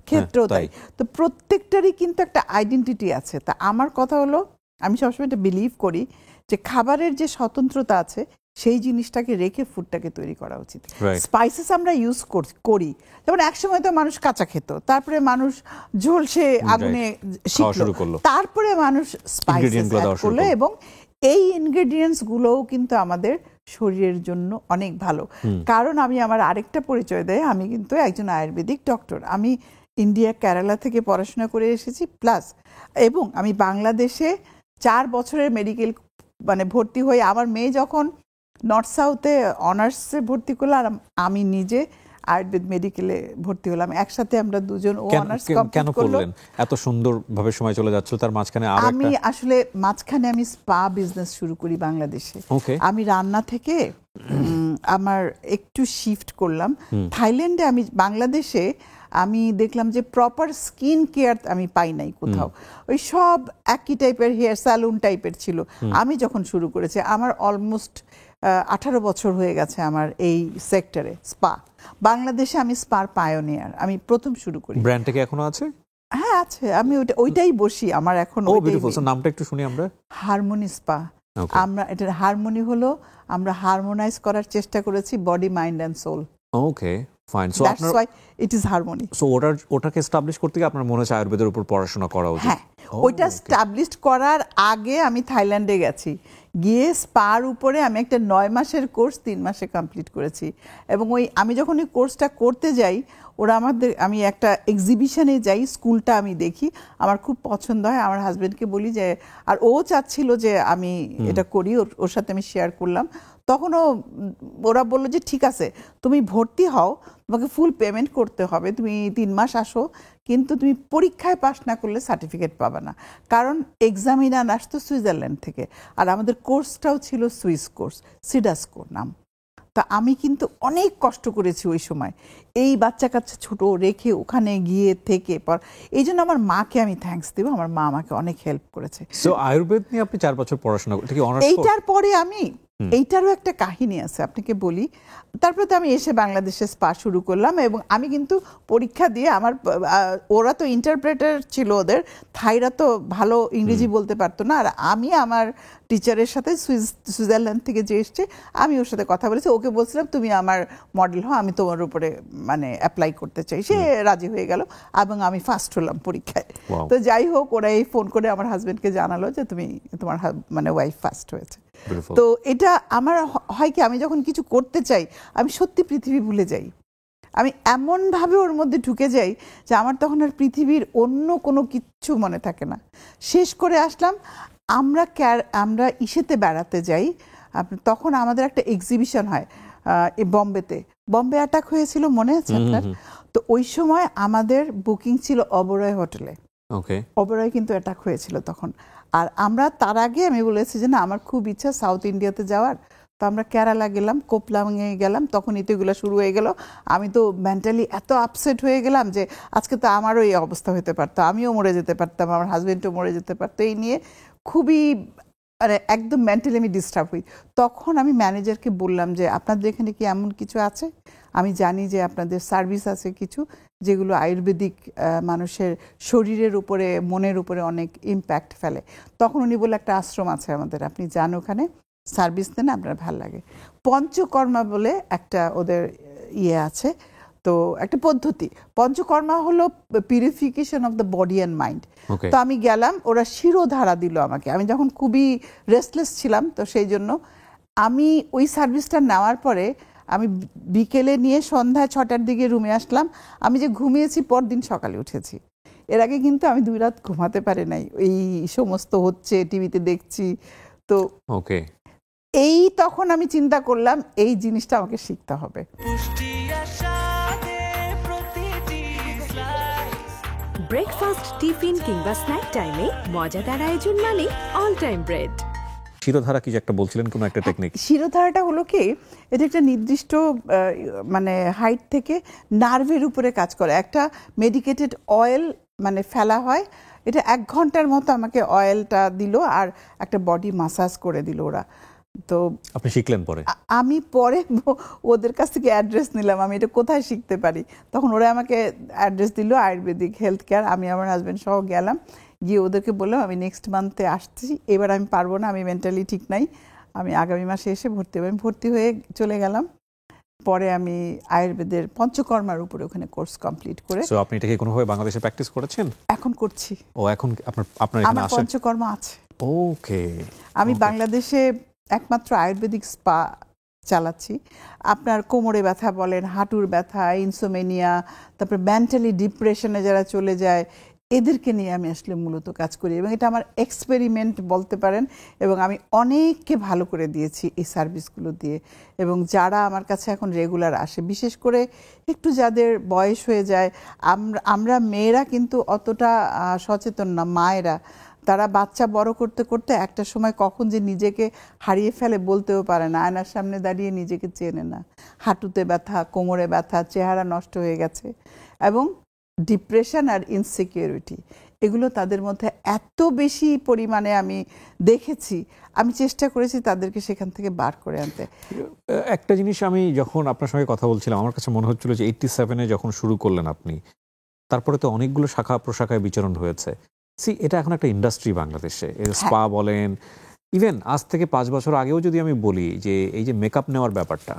ক্ষেত্রেও তাই। তো প্রত্যেকটারই কিন্তু একটা আইডেন্টিটি আছে। তা আমার কথা হলো, আমি সবসময় এটা বিলিভ করি যে খাবারের যে স্বতন্ত্রতা আছে সেই জিনিসটাকে রেখে ফুডটাকে তৈরি করা উচিত। স্পাইসেস আমরা ইউজ করি, যেমন একসময় তো মানুষ কাঁচা খেত, তারপরে মানুষ ঝলসে আগুনে শিখলো, তারপরে মানুষ স্পাইসেস অ্যাড করলো, এবং এই ইনগ্রেডিয়েন্টস গুলোও কিন্তু আমাদের শরীরের জন্য অনেক ভালো। কারণ আমি আমার আরেকটা পরিচয় দেয়, আমি কিন্তু একজন আয়ুর্বেদিক ডক্টর। আমি ইন্ডিয়া কেরালা থেকে পড়াশোনা করে এসেছি, প্লাস এবং আমি বাংলাদেশে 4 বছরের মেডিকেল ভর্তি হয়ে, আমার মেয়ে যখন নর্থ সাউথে অনার্সে ভর্তি করলাম, আমি নিজে আয়ুর্বেদ মেডিকেলে ভর্তি হলাম। একসাথে আমরা দুজন, ও অনার্স কমপ্লিট করলো। এত সুন্দরভাবে সময় চলে যাচ্ছিল, তার মাঝখানে মাঝখানে আমি স্পা বিজনেস শুরু করি বাংলাদেশে। আমি রান্না থেকে আমার একটু শিফট করলাম থাইল্যান্ডে। আমি বাংলাদেশে আমি দেখলাম যে প্রপার স্কিন কেয়ার আমি পাই নাই কোথাও, ওই সব একই টাইপের হেয়ার স্যালুন টাইপের ছিল। আমি যখন শুরু করেছি, আমার অলমোস্ট 18 বছর হয়ে গেছে আমার এই সেক্টরে স্পা। বাংলাদেশে আমি স্পার পায়োনিয়ার, আমি প্রথম শুরু করি। ব্র্যান্ডটা কি এখনো আছে? হ্যাঁ আছে, আমি ওইটাই বসি, আমার এখন নামটা একটু শুনি আমরা। Harmony spa. আমরা এটা হারমোনি হলো, আমরা হারমোনাইজ করার চেষ্টা করেছি body, mind and soul. Okay fine. So that's why it is harmony. সো ওটাকে এস্টাবলিশ করতে গিয়ে আপনার মনে হচ্ছে আয়ুর্বেদের উপর পড়াশোনা করা উচিত? হ্যাঁ, ওইটা এস্টাবলিশ করার আগে আমি থাইল্যান্ডে গেছি, গিয়ে স্পার উপরে আমি একটা 9 মাসের কোর্স 3 মাসে কমপ্লিট করেছি। এবং আমি যখন ওই কোর্সটা করতে যাই, আমি একটা এক্সিবিশনে যাই, স্কুলটা আমি দেখি, আমার খুব পছন্দ হয়। আমার হাজবেন্ডকে বলি যে, আর ও চাচ্ছিল যে আমি এটা করি, ওর সাথে আমি শেয়ার করলাম। তখনও ওরা বললো যে ঠিক আছে, তুমি ভর্তি হও, তোমাকে ফুল পেমেন্ট করতে হবে, তুমি 3 মাস আসো, কিন্তু তুমি পরীক্ষায় পাস না করলে সার্টিফিকেট পাবে না। কারণ এক্সামিনার আসতো সুইজারল্যান্ড থেকে, আর আমাদের কোর্সটাও ছিল সুইস কোর্স, সিডাসকো নাম। তা আমি কিন্তু অনেক কষ্ট করেছি ওই সময়, এই বাচ্চা কাচ্চা ছোট রেখে ওখানে গিয়ে থেকে পর। এই জন্য আমার মাকে আমি থ্যাঙ্কস দেবো, আমার মা আমাকে অনেক হেল্প করেছে। সো আয়ুর্বেদ নিয়ে আপনি 4 বছর পড়াশোনা করতে, এইটার পরে এইটারও একটা কাহিনী আছে আপনাকে বলি। তারপরে তো আমি এসে বাংলাদেশে স্পা শুরু করলাম, এবং আমি কিন্তু পরীক্ষা দিয়ে ওরা তো ইন্টারপ্রেটার ছিল, ওদের থাইরা তো ভালো ইংরেজি বলতে পারতো না, আর আমি আমার টিচারের সাথে সুইজারল্যান্ড থেকে যে এসছে, আমি ওর সাথে কথা বলেছি, ওকে বলছিলাম তুমি আমার মডেল হও, আমি তোমার উপরে অ্যাপ্লাই করতে চাই। সে রাজি হয়ে গেল এবং আমি ফার্স্ট হলাম পরীক্ষায়। তো যাই হোক, ওরা এই ফোন করে আমার হাজবেন্ডকে জানালো যে তোমার ওয়াইফ ফার্স্ট হয়েছে। তো এটা আমার হয় কি, আমি যখন কিছু করতে চাই আমি সত্যি পৃথিবী ভুলে যাই, আমি এমনভাবে ওর মধ্যে ঢুকে যাই যে আমার তখন আর পৃথিবীর অন্য কোনো কিচ্ছু মনে থাকে না। শেষ করে আসলাম, আমরা ইসেতে বেড়াতে যাই, তখন আমাদের একটা এক্সিবিশন হয় বম্বে অ্যাটাক হয়েছিল, মনে আছে আপনার? তো ওই সময় আমাদের বুকিং ছিল অবরয় হোটেলে। অবরয় কিন্তু অ্যাটাক হয়েছিল তখন। আর আমরা তার আগে আমি বলেছি যে না, আমার খুব ইচ্ছা সাউথ ইন্ডিয়াতে যাওয়ার। তো আমরা কেরালা গেলাম, কোপলামে গেলাম, তখনই তো এগুলো শুরু হয়ে গেল। আমি তো মেন্টালি এত আপসেট হয়ে গেলাম যে আজকে তো আমারও এই অবস্থা হতে পারতো, আমিও মরে যেতে পারতাম, আমার হাজবেন্ডও মরে যেতে পারতো। এই নিয়ে খুবই একদম মেন্টালি আমি ডিস্টার্ব হই। তখন আমি ম্যানেজারকে বললাম যে আপনাদের এখানে কি এমন কিছু আছে? আমি জানি যে আপনাদের সার্ভিস আছে কিছু, যেগুলো আয়ুর্বেদিক মানুষের শরীরের উপরে, মনের উপরে অনেক ইম্প্যাক্ট ফেলে। তখন উনি বললেন একটা আশ্রম আছে আমাদের, আপনি যান ওখানে, সার্ভিস দেন, আপনার ভালো লাগে। পঞ্চকর্মা বলে একটা ওদের আছে, তো একটা পদ্ধতি। পঞ্চকর্মা হলো purification of the body and mind. তো আমি গেলাম, ওরা শিরোধারা দিল আমাকে, আমি যখন খুবই রেস্টলেস ছিলাম। তো সেই জন্য আমি ওই সার্ভিসটা নেওয়ার পরে আমি বিকেলে নিয়ে সন্ধ্যা 6টার দিকে রুমে আসলাম। আমি যে ঘুমিয়েছি, পরদিন সকালে উঠেছি। এর আগে কিন্তু আমি 2 রাত ঘুমাতে পারি নাই, এই সমস্ত হচ্ছে টিভিতে দেখছি। তো ওকে, এই তখন আমি চিন্তা করলাম এই জিনিসটা আমাকে শিখতে হবে। ব্রেকফাস্ট, টিফিন কিংবা স্ন্যাক টাইমে মজাদার আয়োজন মানে অল টাইম ব্রেড। শিরোধারা কি যে একটা বলছিলেন, কোনো একটা টেকনিক? শিরোধারাটা হলো কি, এটা একটা নির্দিষ্ট মানে হাইট থেকে নার্ভের উপরে কাজ করে। একটা মেডিকেটেড অয়েল মানে ফেলা হয়, এটা 1 ঘন্টার মতো আমাকে অয়েলটা দিল আর একটা বডি মাসাজ করে দিল ওরা। তো আপনি শিখলেন পরে? আমি পরে ওদের কাছ থেকে অ্যাড্রেস নিলাম, আমি এটা কোথায় শিখতে পারি। তখন ওরা আমাকে অ্যাড্রেস দিল আয়ুর্বেদিক হেলথ কেয়ার। আমি আমার হাজব্যান্ড সহ গেলাম, গিয়ে ওদেরকে বললাম আমি নেক্সট মান্থে আসছি, এবার আমি পারবো না, আমি মেন্টালি ঠিক নাই, আমি আগামী মাসে এসে ভর্তি হবো। আমি ভর্তি হয়ে চলে গেলাম। পরে আমি আয়ুর্বেদের পঞ্চকর্মার উপরে ওখানে কোর্স কমপ্লিট করে। সো আপনি এটাকে কোনোভাবে বাংলাদেশে প্র্যাকটিস করেছেন? এখন করছি। ও, এখন আপনার এখানে আমার আসেন? পঞ্চকর্মা আছে। ওকে। আমি বাংলাদেশে একমাত্র আয়ুর্বেদিক স্পা চালাচ্ছি। আপনার কোমরে ব্যথা বলেন, হাঁটুর ব্যথা, ইনসোমেনিয়া, তারপরে মেন্টালি ডিপ্রেশনে যারা চলে যায়, এদেরকে নিয়ে আমি আসলে মূলত কাজ করি এবং এটা আমার এক্সপেরিমেন্ট বলতে পারেন। এবং আমি অনেককে ভালো করে দিয়েছি এই সার্ভিসগুলো দিয়ে। এবং যারা আমার কাছে এখন রেগুলার আসে, বিশেষ করে একটু যাদের বয়স হয়ে যায়, আমরা মেয়েরা কিন্তু অতটা সচেতন না, মায়েরা, তারা বাচ্চা বড় করতে করতে একটা সময় কখন যে নিজেকে হারিয়ে ফেলে বলতেও পারে না, আয়নার সামনে দাঁড়িয়ে নিজেকে চেনে না, হাঁটুতে ব্যথা, কোমরে ব্যথা, চেহারা নষ্ট হয়ে গেছে। এবং ডিপ্রেশন আর ইনসিকিউরিটি, এগুলো তাদের মধ্যে এত বেশি পরিমাণে আমি দেখেছি, আমি চেষ্টা করেছি তাদেরকে সেখান থেকে বার করে আনতে। একটা জিনিস আমি যখন আপনার সঙ্গে কথা বলছিলাম, আমার কাছে মনে হচ্ছিল যে 87-এ যখন শুরু করলেন আপনি, তারপরে তো অনেকগুলো শাখা প্রশাখায় বিচরণ হয়েছে। এটা এখন একটা ইন্ডাস্ট্রি বাংলাদেশে, স্পা বলেন, ইভেন আজ থেকে 5 বছর আগেও যদি আমি বলি যে এই যে মেকআপ নেওয়ার ব্যাপারটা,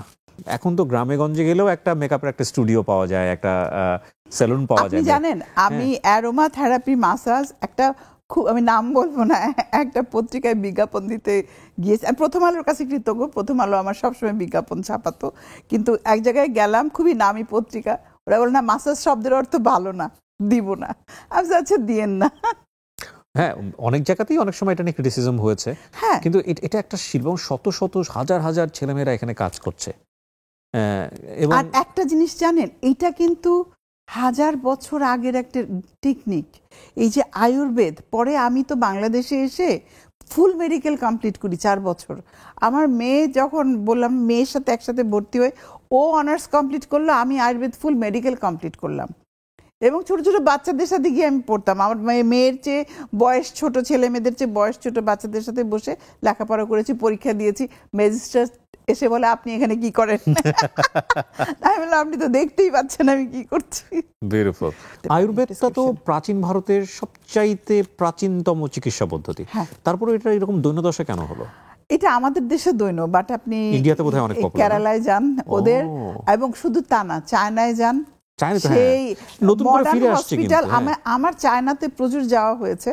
এখন তো গ্রামে গঞ্জে গেলেও একটা মেকআপের একটা স্টুডিও পাওয়া যায়, একটা সেলুন পাওয়া যায়। আপনি জানেন আমি অ্যারোমা থেরাপি মাসাজ একটা খুব, আমি নাম বলবো না, একটা পত্রিকায় বিজ্ঞাপন দিতে গিয়েছি। আমি প্রথম আলোর কাছে কৃতজ্ঞ, প্রথম আলো আমার সবসময় বিজ্ঞাপন ছাপাতো। কিন্তু এক জায়গায় গেলাম, খুবই নামি পত্রিকা, ওরা বলে না মাসাজ শব্দের অর্থ ভালো না, দিব না। আমি আচ্ছা দিয়েন না। হ্যাঁ, অনেক জায়গাতেই অনেক সময় এটা নিয়ে ক্রিটিসিজম হয়েছে, কিন্তু এটা একটা শিল্প, শত শত হাজার হাজার ছেলেমেয়েরা এখানে কাজ করছে। আর একটা জিনিস জানেন, এইটা কিন্তু 1000 বছর আগের একটা টেকনিক। এই যে আয়ুর্বেদ, পরে আমি তো বাংলাদেশে এসে ফুল মেডিকেল কমপ্লিট করি 4 বছর। আমার মেয়ে যখন বললাম, মেয়ের সাথে একসাথে ভর্তি হয়ে ও অনার্স কমপ্লিট করলো, আমি আয়ুর্বেদ ফুল মেডিকেল কমপ্লিট করলাম। এবং ছোট ছোট বাচ্চাদের সাথে গিয়ে আমি পড়তাম। আমার মেয়ের চেয়ে বয়স ছোট, ছেলে মেয়েদের চেয়ে বয়স ছোট বাচ্চাদের সাথে বসে লেখাপড়া করেছি, পরীক্ষা দিয়েছি। ম্যাজিস্ট্রেট এসে বলে আপনি এখানে কি করেন? আমি বললাম আপনি তো দেখতেই পাচ্ছেন আমি কি করছি। বিউটিফুল। আয়ুর্বেদটা তো প্রাচীন ভারতের সবচাইতে প্রাচীনতম চিকিৎসা পদ্ধতি, তারপরে এটা এরকম দৈন্যদশা কেন হলো? এটা আমাদের দেশে দৈন্য, বাট আপনি ইন্ডিয়াতে বোধহয় অনেক পপুলার, কেরালায় যান ওদের, এবং শুধু তা না, চায়নায় যান, সেই মডার্ন হসপিটাল। আমার চায়নাতে প্রচুর যাওয়া হয়েছে,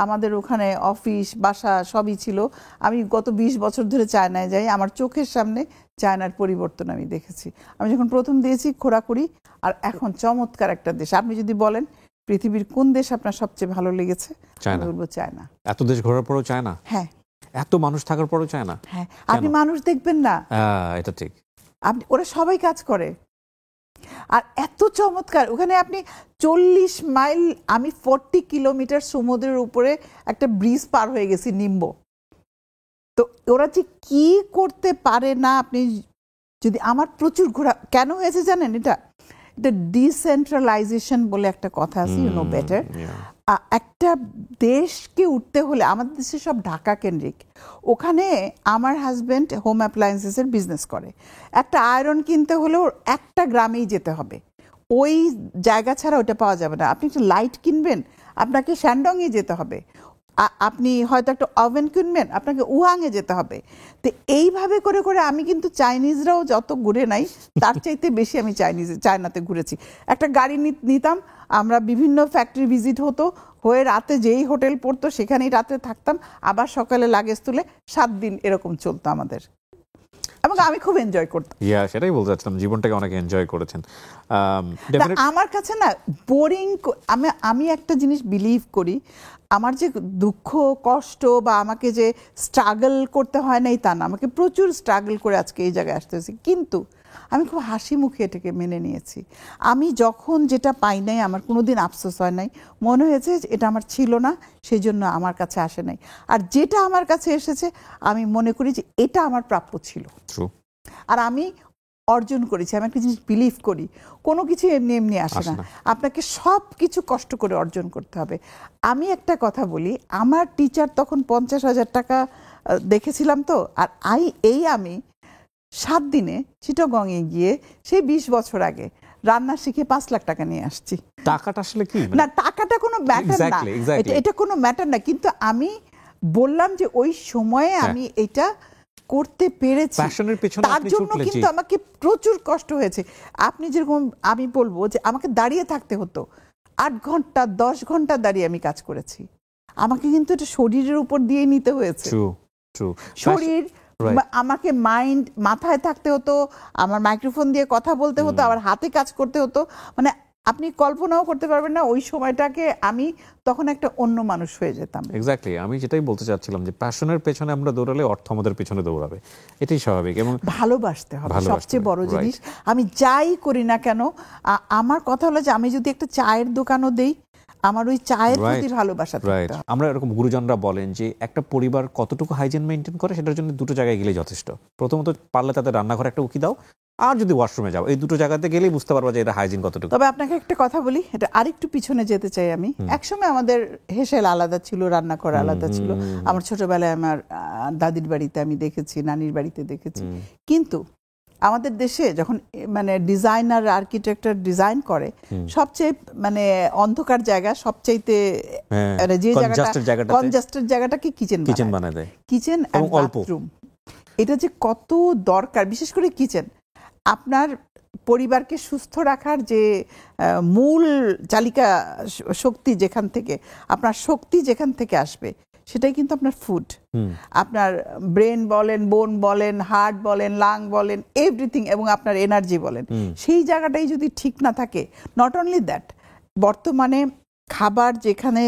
আমাদের ওখানে অফিস বাসা সবই ছিল। আমি গত 20 বছর ধরে চায়নায় যাই, আমার চোখের সামনে চায়নার পরিবর্তন আমি দেখেছি। আমি যখন প্রথম দিয়েছি খোরাখুরি, আর এখন চমৎকার একটা দেশ। আপনি যদি বলেন পৃথিবীর কোন দেশ আপনার সবচেয়ে ভালো লেগেছে, আমি বলবো চায়না। এত দেশ ঘোরার পরও চায়না? হ্যাঁ। এত মানুষ থাকার পরও চায়না? হ্যাঁ। আপনি মানুষ দেখবেন না, এটা ঠিক, আপনি ওরা সবাই কাজ করে, আর এত চমৎকার। ওখানে আপনি 40 মাইল, আমি 40 কিলোমিটার সমুদ্রের উপরে একটা ব্রিজ পার হয়ে গেছি, নিম্ব। তো ওরা যে কি করতে পারে না, আপনি যদি, আমার প্রচুর ঘোরা কেন হয়েছে জানেন, এটা ডিসেন্ট্রালাইজেশন বলে একটা কথা আছে, ইউ নো বেটার। একটা দেশকে উঠতে হলে, আমাদের দেশে সব ঢাকা কেন্দ্রিক। ওখানে আমার হাজব্যান্ড হোম অ্যাপ্লায়েন্সেসের বিজনেস করে, একটা আয়রন কিনতে হলেও একটা গ্রামেই যেতে হবে, ওই জায়গা ছাড়া ওটা পাওয়া যাবে না। আপনি একটা লাইট কিনবেন, আপনাকে শ্যান্ডংয়ে যেতে হবে। আপনি হয়তো একটা ওভেন কিনবেন, আপনাকে উহাংয়ে যেতে হবে। তো এইভাবে করে করে আমি কিন্তু চাইনিজরাও যত ঘুরে নাই তার চাইতে বেশি আমি চায়নাতে ঘুরেছি। একটা গাড়ি নিতাম, আমরা বিভিন্ন ফ্যাক্টরি ভিজিট হতো, হয়ে রাতে যেই হোটেল পড়তো সেখানেই রাতে থাকতাম, আবার সকালে লাগেজ তুলে 7 দিন এরকম চলতো আমাদের। এবং এবং আমি খুব এনজয় করতাম। সেটাই বলতে চাচ্ছিলাম, জীবনটাকে অনেক এনজয় করেছেন। তা আমার কাছে না বোরিং, আমি একটা জিনিস বিলিভ করি, আমার যে দুঃখ কষ্ট বা আমাকে যে স্ট্রাগল করতে হয় নাই তা না, আমাকে প্রচুর স্ট্রাগল করে আজকে এই জায়গায় আসতে হয়েছে, কিন্তু আমি খুব হাসি মুখে এটাকে মেনে নিয়েছি। আমি যখন যেটা পাই নাই আমার কোনোদিন আফসোস হয় নাই, মনে হয়েছে এটা আমার ছিল না সেই জন্য আমার কাছে আসে নাই, আর যেটা আমার কাছে এসেছে আমি মনে করি যে এটা আমার প্রাপ্য ছিল, আর আমি অর্জন করেছি। আমি একটা জিনিস বিলিভ করি, কোনো কিছু এমনি এমনি আসে না, আপনাকে সব কিছু কষ্ট করে অর্জন করতে হবে। আমি একটা কথা বলি, আমার টিচার তখন 50,000 টাকা দেখেছিলাম তো, আর আমি 7 দিনে চিটাগংয়ে গিয়ে সেই 20 বছর আগে রান্না শিখে 5 লাখ টাকা নিয়ে আসছি। টাকাটা আসলে কি না, টাকাটা কোনো ম্যাটার না, এটা কোনো ম্যাটার না, কিন্তু আমি বললাম যে ওই সময়ে আমি এটা করতে পেরেছি, তার জন্য কিন্তু আমাকে প্রচুর কষ্ট হয়েছে। আপনি যেরকম, আমি বলবো যে আমাকে দাঁড়িয়ে থাকতে হতো 8 ঘন্টা 10 ঘন্টা দাঁড়িয়ে আমি কাজ করেছি, আমাকে কিন্তু এটা শরীরের উপর দিয়ে নিতে হয়েছে। শরীর, আমাকে মাইন্ড, মাথায় থাকতে হতো, আমার মাইক্রোফোন দিয়ে কথা বলতে হতো, আবার হাতে কাজ করতে হতো, মানে আপনি কল্পনাও করতে পারবেন না ওই সময়টাকে আমি তখন একটা অন্য মানুষ হয়ে যেতাম। এক্স্যাক্টলি, আমি যেটাই বলতে চাচ্ছিলাম যে প্যাশনের পেছনে আমরা দৌড়ালে অর্থ আমাদের পেছনে দৌড়াবে, এটাই স্বাভাবিক। এবং ভালোবাসতে হবে সবচেয়ে বড় জিনিস। আমি যাই করি না কেন, আমার কথা হলো যে আমি যদি একটা চায়ের দোকানও দেই, আমার ওই চায়ের প্রতি ভালোবাসা থাকতে হবে। আমরা এরকম গুরুজনরা বলেন যে একটা পরিবার কতটুকু হাইজিন মেনটেন করে সেটার জন্য দুটো জায়গায় গেলে যথেষ্ট। প্রথমত পারলে তাদের রান্নাঘরে একটা উকি দাও, আর যদি ওয়াশরুমে যাও, এই দুটো জায়গাতে গেলেই বুঝতে পারবা যে এটা হাইজিন কতটুকু। তবে আপনাকে একটা কথা বলি, এটা আরেকটু পিছনে যেতে চাই আমি। একসময় আমাদের হেসেল আলাদা ছিল, রান্নাঘর আলাদা ছিল। আমার ছোটবেলায় আমার দাদির বাড়িতে আমি দেখেছি, নানির বাড়িতে দেখেছি, কিন্তু আমাদের দেশে যখন মানে ডিজাইনার আর্কিটেক্টর ডিজাইন করে, সবচেয়ে মানে অন্ধকার জায়গা, সবচাইতে যে জায়গাটা কনজাস্টেড জায়গাটাকে কিচেন বানায় দেয়, কিচেন এন্ড বাথরুম। এটা যে কত দরকার, বিশেষ করে কিচেন। আপনার পরিবারকে সুস্থ রাখার যে মূল চালিকা শক্তি, যেখান থেকে আপনার শক্তি যেখান থেকে আসবে, সেটাই কিন্তু আপনার ফুড। আপনার ব্রেন বলেন, বোন বলেন, হার্ট বলেন, লাং বলেন, এভরিথিং, এবং আপনার এনার্জি বলেন, সেই জায়গাটাই যদি ঠিক না থাকে, নট অনলি দ্যাট, বর্তমানে খাবার যেখানে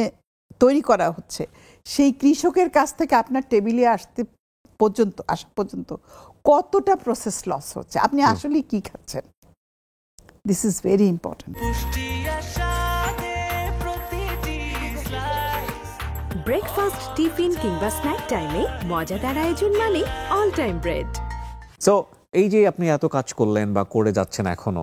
তৈরি করা হচ্ছে, সেই কৃষকের কাছ থেকে আপনার টেবিলে আসা পর্যন্ত কতটা প্রসেস লস হচ্ছে, আপনি আসলে কি খাচ্ছেন, this is very important. Breakfast, tiffin কিংবা স্ন্যাক টাইমে মজাদার আয়োজন মানে অল টাইম ব্রেড। সো এই যে আপনি এত কাজ করলেন বা করে যাচ্ছেন এখনো,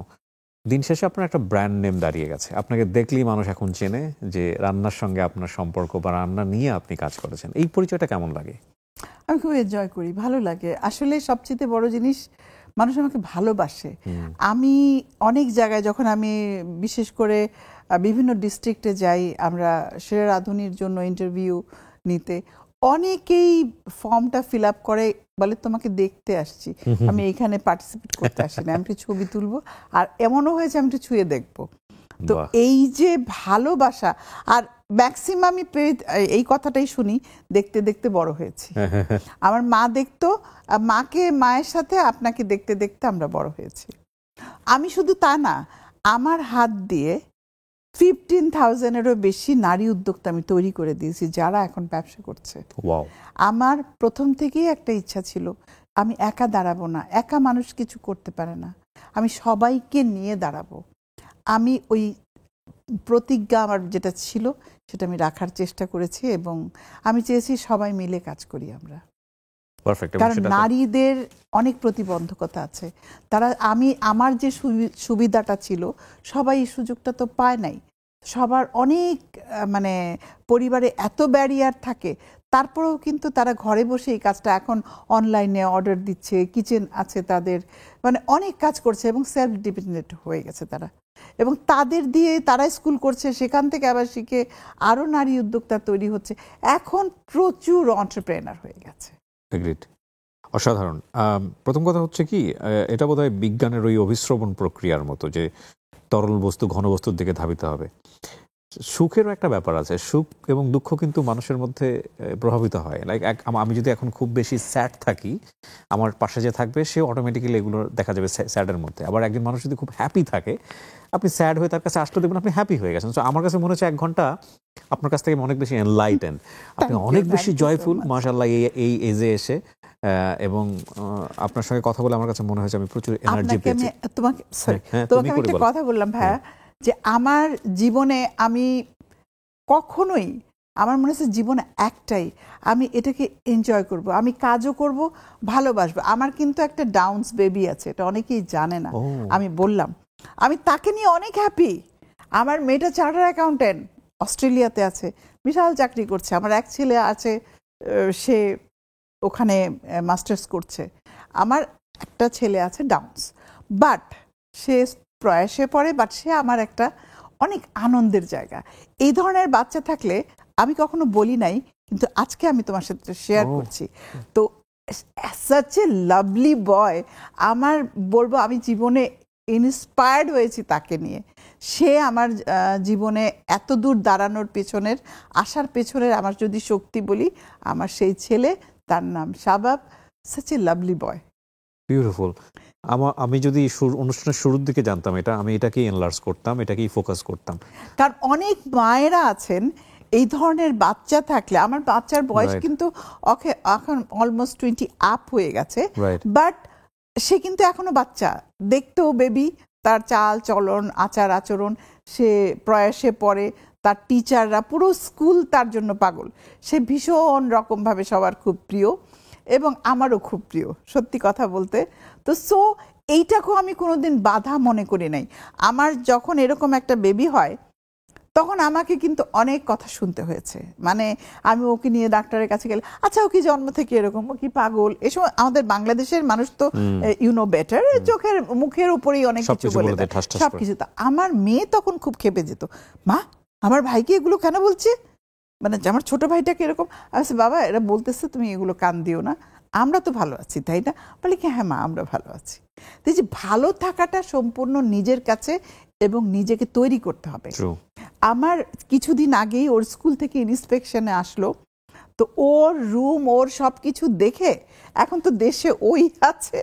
দিন শেষে আপনার একটা ব্র্যান্ড নেম দাঁড়িয়ে গেছে। আপনাকে দেখলেই মানুষ এখন চেনে যে রান্নার সঙ্গে আপনার সম্পর্ক বা রান্না নিয়ে আপনি কাজ করেছেন। এই পরিচয়টা কেমন লাগে? আমি খুব এনজয় করি, ভালো লাগে। আসলে সবচেয়ে বড় জিনিস, মানুষ আমাকে ভালোবাসে। আমি অনেক জায়গায়, যখন আমি বিশেষ করে বিভিন্ন ডিস্ট্রিক্টে যাই, আমরা সেরা রাঁধুনির জন্য ইন্টারভিউ নিতে, অনেকেই ফর্মটা ফিল আপ করে, বলে তোমাকে দেখতে আসছি, আমি এইখানে পার্টিসিপেট করতে আসি না, আমি একটু ছবি তুলবো, আর এমনও হয়েছে আমি একটু ছুঁয়ে দেখবো। তো এই যে ভালোবাসা, আর ম্যাক্সিমাম এই কথাটাই শুনি, দেখতে দেখতে বড় হয়েছি। আমার মা দেখতো, মায়ের সাথে আপনাকে দেখতে দেখতে আমরা বড় হয়েছি। আমি শুধু তা না, আমার হাত দিয়ে 15,000-এরও বেশি নারী উদ্যোক্তা আমি তৈরি করে দিয়েছি, যারা এখন ব্যবসা করছে। আমার প্রথম থেকেই একটা ইচ্ছা ছিল, আমি একা দাঁড়াবো না, একা মানুষ কিছু করতে পারে না, আমি সবাইকে নিয়ে দাঁড়াবো। আমি ওই প্রতিজ্ঞা আমার যেটা ছিল সেটা আমি রাখার চেষ্টা করেছি, এবং আমি চেয়েছি সবাই মিলে কাজ করি আমরা। কারণ নারীদের অনেক প্রতিবন্ধকতা আছে, তারা, আমার যে সুবিধাটা ছিল, সবাই এই সুযোগটা তো পায় নাই। সবার অনেক মানে পরিবারে এত ব্যারিয়ার থাকে, তারপরেও কিন্তু তারা ঘরে বসে এই কাজটা এখন অনলাইনে অর্ডার দিচ্ছে, কিচেন আছে তাদের, মানে অনেক কাজ করছে এবং সেলফ ডিপেন্ডেন্ট হয়ে গেছে তারা, এবং তাদের দিয়ে তারা স্কুল করছে, সেখান থেকে আবার শিখে আরও নারী উদ্যোক্তা তৈরি হচ্ছে, এখন প্রচুর এন্টারপ্রেনার হয়ে গেছে। অসাধারণ। প্রথম কথা হচ্ছে কি, এটা বোধহয় বিজ্ঞানের ওই অভিশ্রবণ প্রক্রিয়ার মতো, যে তরল বস্তু ঘন বস্তুর দিকে ধাবিত হবে। সুখেরও একটা ব্যাপার আছে, সুখ এবং দুঃখ কিন্তু মানুষের মধ্যে প্রভাবিত হয়। লাইক আমি যদি এখন খুব বেশি স্যাড থাকি, আমার পাশে যে থাকবে সে অটোমেটিক্যালি এগুলো দেখা যাবে স্যাডের মধ্যে। আবার একজন মানুষ যদি খুব হ্যাপি থাকে, আপনি স্যাড হয়ে তার কাছে আসলে দেখবেন আপনি হ্যাপি হয়ে গেছেন। তো আমার কাছে মনে হচ্ছে 1 ঘন্টা আপনার কাছ থেকে অনেক বেশি এনলাইটেন, আপনি অনেক বেশি জয়ফুল মাশাআল্লাহ এই এজে এসে। এবং আপনার সঙ্গে কথা বলে আমার কাছে মনে হয়েছে আমি প্রচুর এনার্জি পেয়েছি। তোমাকে তোমাকে আমি একটা কথা বললাম ভাইয়া, যে আমার জীবনে আমি কখনোই, আমার মনে হচ্ছে জীবনে একটাই, আমি এটাকে এনজয় করব, আমি কাজও করব, ভালোবাসবো। আমার কিন্তু একটা ডাউন্স বেবি আছে, এটা অনেকেই জানে না। আমি বললাম আমি তাকে নিয়ে অনেক হ্যাপি। আমার মেয়েটা চার্টার অ্যাকাউন্টেন্ট, অস্ট্রেলিয়াতে আছে, বিশাল চাকরি করছে। আমার এক ছেলে আছে, সে ওখানে মাস্টার্স করছে। আমার একটা ছেলে আছে ডাউন্স, বাট সে প্রয়াসে পড়ে, বাট সে আমার একটা অনেক আনন্দের জায়গা। এই ধরনের বাচ্চা থাকলে আমি কখনো বলি নাই, কিন্তু আজকে আমি তোমার সাথে শেয়ার করছি। তো সাচ এ লাভলি বয়, আমার বলবো আমি জীবনে ইন্সপায়ার্ড হয়েছি তাকে নিয়ে। সে আমার জীবনে এত দূর দাঁড়ানোর পেছনের, আসার পেছনের আমার যদি শক্তি বলি, আমার সেই ছেলে, তার নাম Shabab, such a lovely boy. Beautiful. আমি যদি অনুষ্ঠানের শুরুর দিকে জানতাম এটা, আমি এটাকেই এনলার্জ করতাম, এটাকেই ফোকাস করতাম। কারণ অনেক মায়েরা আছেন এই ধরনের বাচ্চা থাকলে, আমার বাচ্চার বয়স কিন্তু এখন অলমোস্ট 20 আপ হয়ে গেছে, বাট সে কিন্তু এখনো বাচ্চা, দেখতেও বেবি, তার চাল চলন আচার আচরণ, সে প্রয়াসে পড়ে, তার টিচাররা, পুরো স্কুল তার জন্য পাগল। সে ভীষণ রকমভাবে সবার খুব প্রিয় এবং আমারও খুব প্রিয়, সত্যি কথা বলতে। তো এইটাকেও আমি কোনোদিন বাধা মনে করি নাই। আমার যখন এরকম একটা বেবি হয়, তখন আমাকে কিন্তু অনেক কথা শুনতে হয়েছে। মানে আমি ওকে নিয়ে ডাক্তারের কাছে গেলে, আচ্ছা ও কি জন্ম থেকে এরকম, ও কি পাগল, এসব আমাদের বাংলাদেশের মানুষ তো ইউনো বেটার, চোখের মুখের উপরেই অনেক কিছু বলে দেয়, সবকিছু। তো আমার মেয়ে তখন খুব খেপে যেত, মা আমার ভাইকে এগুলো কেন বলছে, মানে আমার ছোট ভাইটাকে এরকম। আচ্ছা বাবা, এরা বলতেছে তুমি এগুলো কান দিও না, আমরা তো ভালো আছি, তাই না? বলে কি হ্যাঁ মা, আমরা ভালো আছি। তো যে ভালো থাকাটা সম্পূর্ণ নিজের কাছে এবং নিজেকে তৈরি করতে হবে। আমার কিছুদিন আগেই ওর স্কুল থেকে ইন্সপেকশনে আসলো, তো ওর রুম, ওর সব কিছু দেখে, এখন তো দেশে ওই আছে,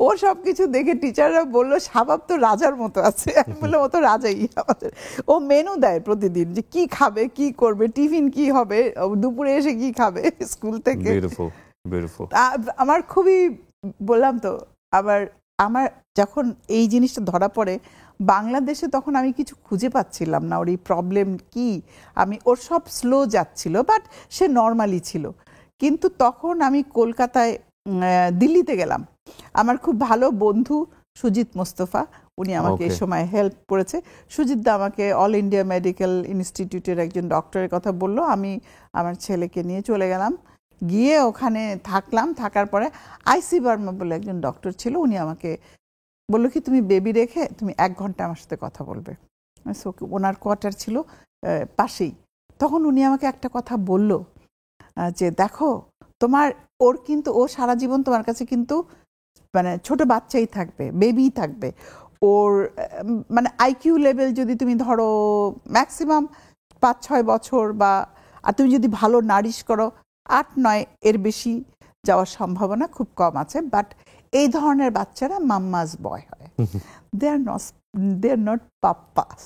ওর সব কিছু দেখে টিচাররা বললো শাবাব তো রাজার মতো আছে। আমি বললাম ও তো রাজাই আমাদের। ও মেনু দেয় প্রতিদিন, যে কি খাবে, কি করবে, টিফিন কি হবে, দুপুরে এসে কি খাবে স্কুল থেকে। আমার খুবই, বললাম তো, আমার যখন এই জিনিসটা ধরা পড়ে বাংলাদেশে, তখন আমি কিছু খুঁজে পাচ্ছিলাম না ওর এই প্রবলেম কি। ওর সব স্লো যাচ্ছিল, বাট সে নর্মালি ছিল। কিন্তু তখন আমি কলকাতায়, দিল্লিতে গেলাম। আমার খুব ভালো বন্ধু সুজিত মোস্তফা, উনি আমাকে এই সময় হেল্প করেছে। সুজিত দা আমাকে অল ইন্ডিয়া মেডিকেল ইনস্টিটিউটের একজন ডক্টরের কথা বললো। আমি আমার ছেলেকে নিয়ে চলে গেলাম, গিয়ে ওখানে থাকলাম। থাকার পরে আইসি বার্মা বলে একজন ডক্টর ছিল, উনি আমাকে বললো কি তুমি বেবি রেখে তুমি 1 ঘন্টা আমার সাথে কথা বলবে। ওনার কোয়ার্টার ছিল পাশেই। তখন উনি আমাকে একটা কথা বলল, যে দেখো ও সারা জীবন তোমার কাছে কিন্তু মানে ছোট বাচ্চাই থাকবে, বেবি থাকবে। ওর মানে আইকিউ লেভেল যদি তুমি ধরো ম্যাক্সিমাম 5-6 বছর, আর তুমি যদি ভালো নারিশ করো 8-9, এর বেশি যাওয়ার সম্ভাবনা খুব কম আছে। বাট এই ধরনের বাচ্চারা মাম্মাস বয় হয়, দে আর নট পাপ্পাস।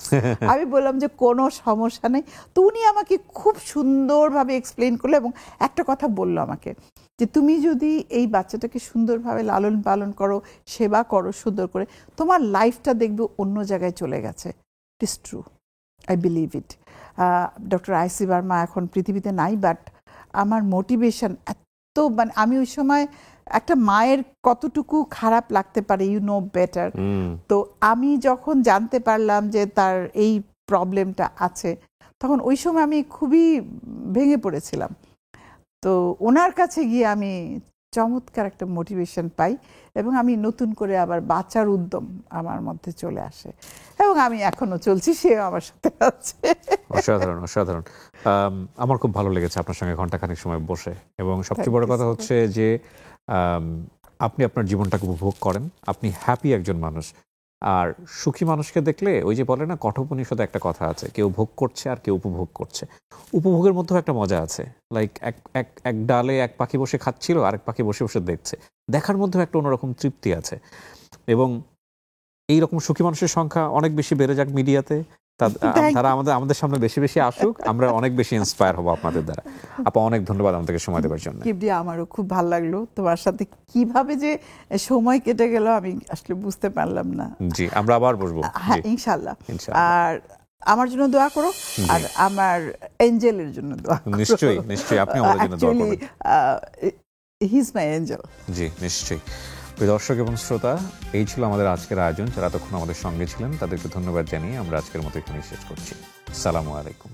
আমি বললাম যে কোনো সমস্যা নেই। তো উনি আমাকে খুব সুন্দরভাবে এক্সপ্লেন করলো এবং একটা কথা বললো আমাকে, যে তুমি যদি এই বাচ্চাটাকে সুন্দরভাবে লালন পালন করো, সেবা করো সুন্দর করে, তোমার লাইফটা দেখবে অন্য জায়গায় চলে গেছে। It is true, I believe it. Doctor IC Burma এখন পৃথিবীতে নাই, বাট আমার মোটিভেশন এত, মানে আমি ওই সময়, একটা মায়ের কতটুকু খারাপ লাগতে পারে, ইউ নো বেটার। তো আমি যখন জানতে পারলাম যে তার এই প্রবলেমটা আছে, তখন ওই সময় আমি খুবই ভেঙে পড়েছিলাম। তো ওনার কাছে গিয়ে আমি চমৎকার একটা মোটিভেশন পাই এবং আমি নতুন করে আবার বাঁচার উদ্যম আমার মধ্যে চলে আসে এবং আমি এখনো চলছি, সেও আমার সাথে আছে। অসাধারণ, অসাধারণ। আমার খুব ভালো লেগেছে আপনার সঙ্গে ঘন্টাখানেক সময় বসে, এবং সবচেয়ে বড় কথা হচ্ছে যে আপনি আপনার জীবনটাকে উপভোগ করেন, আপনি হ্যাপি একজন মানুষ। আর সুখী মানুষকে দেখলে ওই যে বলে না, কঠোপনিষদে একটা কথা আছে, কেউ ভোগ করছে আর কেউ উপভোগ করছে। উপভোগের মধ্যেও একটা মজা আছে। লাইক এক ডালে এক পাখি বসে খাচ্ছিল, আরেক পাখি বসে বসে দেখছে, দেখার মধ্যেও একটা অন্যরকম তৃপ্তি আছে। এবং এইরকম সুখী মানুষের সংখ্যা অনেক বেশি বেড়ে যাক মিডিয়াতে, তারা আমাদের সামনে বেশি বেশি আসুক, আমরা অনেক বেশি ইন্সপায়ার হবো আপনাদের দ্বারা। আপা অনেক ধন্যবাদ আমাদেরকে সময় দেওয়ার জন্য। কিবরি, আমারও খুব ভালো লাগলো তোমার সাথে, কিভাবে যে সময় কেটে গেল আমি আসলে বুঝতে পারলাম না। জি, আমরা আবার বসবো। হ্যাঁ, ইনশাল্লাহ। আর আমার জন্য দোয়া করো, আর আমার এঞ্জেলের জন্য দোয়া করো। নিশ্চয়ই নিশ্চয়ই, আপনি আমাদের জন্য দোয়া করবেন। He is my Angel. জি নিশ্চয়ই। প্রিয় দর্শক এবং শ্রোতা, এই ছিল আমাদের আজকের আয়োজন। যারা তখন আমাদের সঙ্গে ছিলেন তাদেরকে ধন্যবাদ জানিয়ে আমরা আজকের মতো এখানে শেষ করছি। আসসালামু আলাইকুম।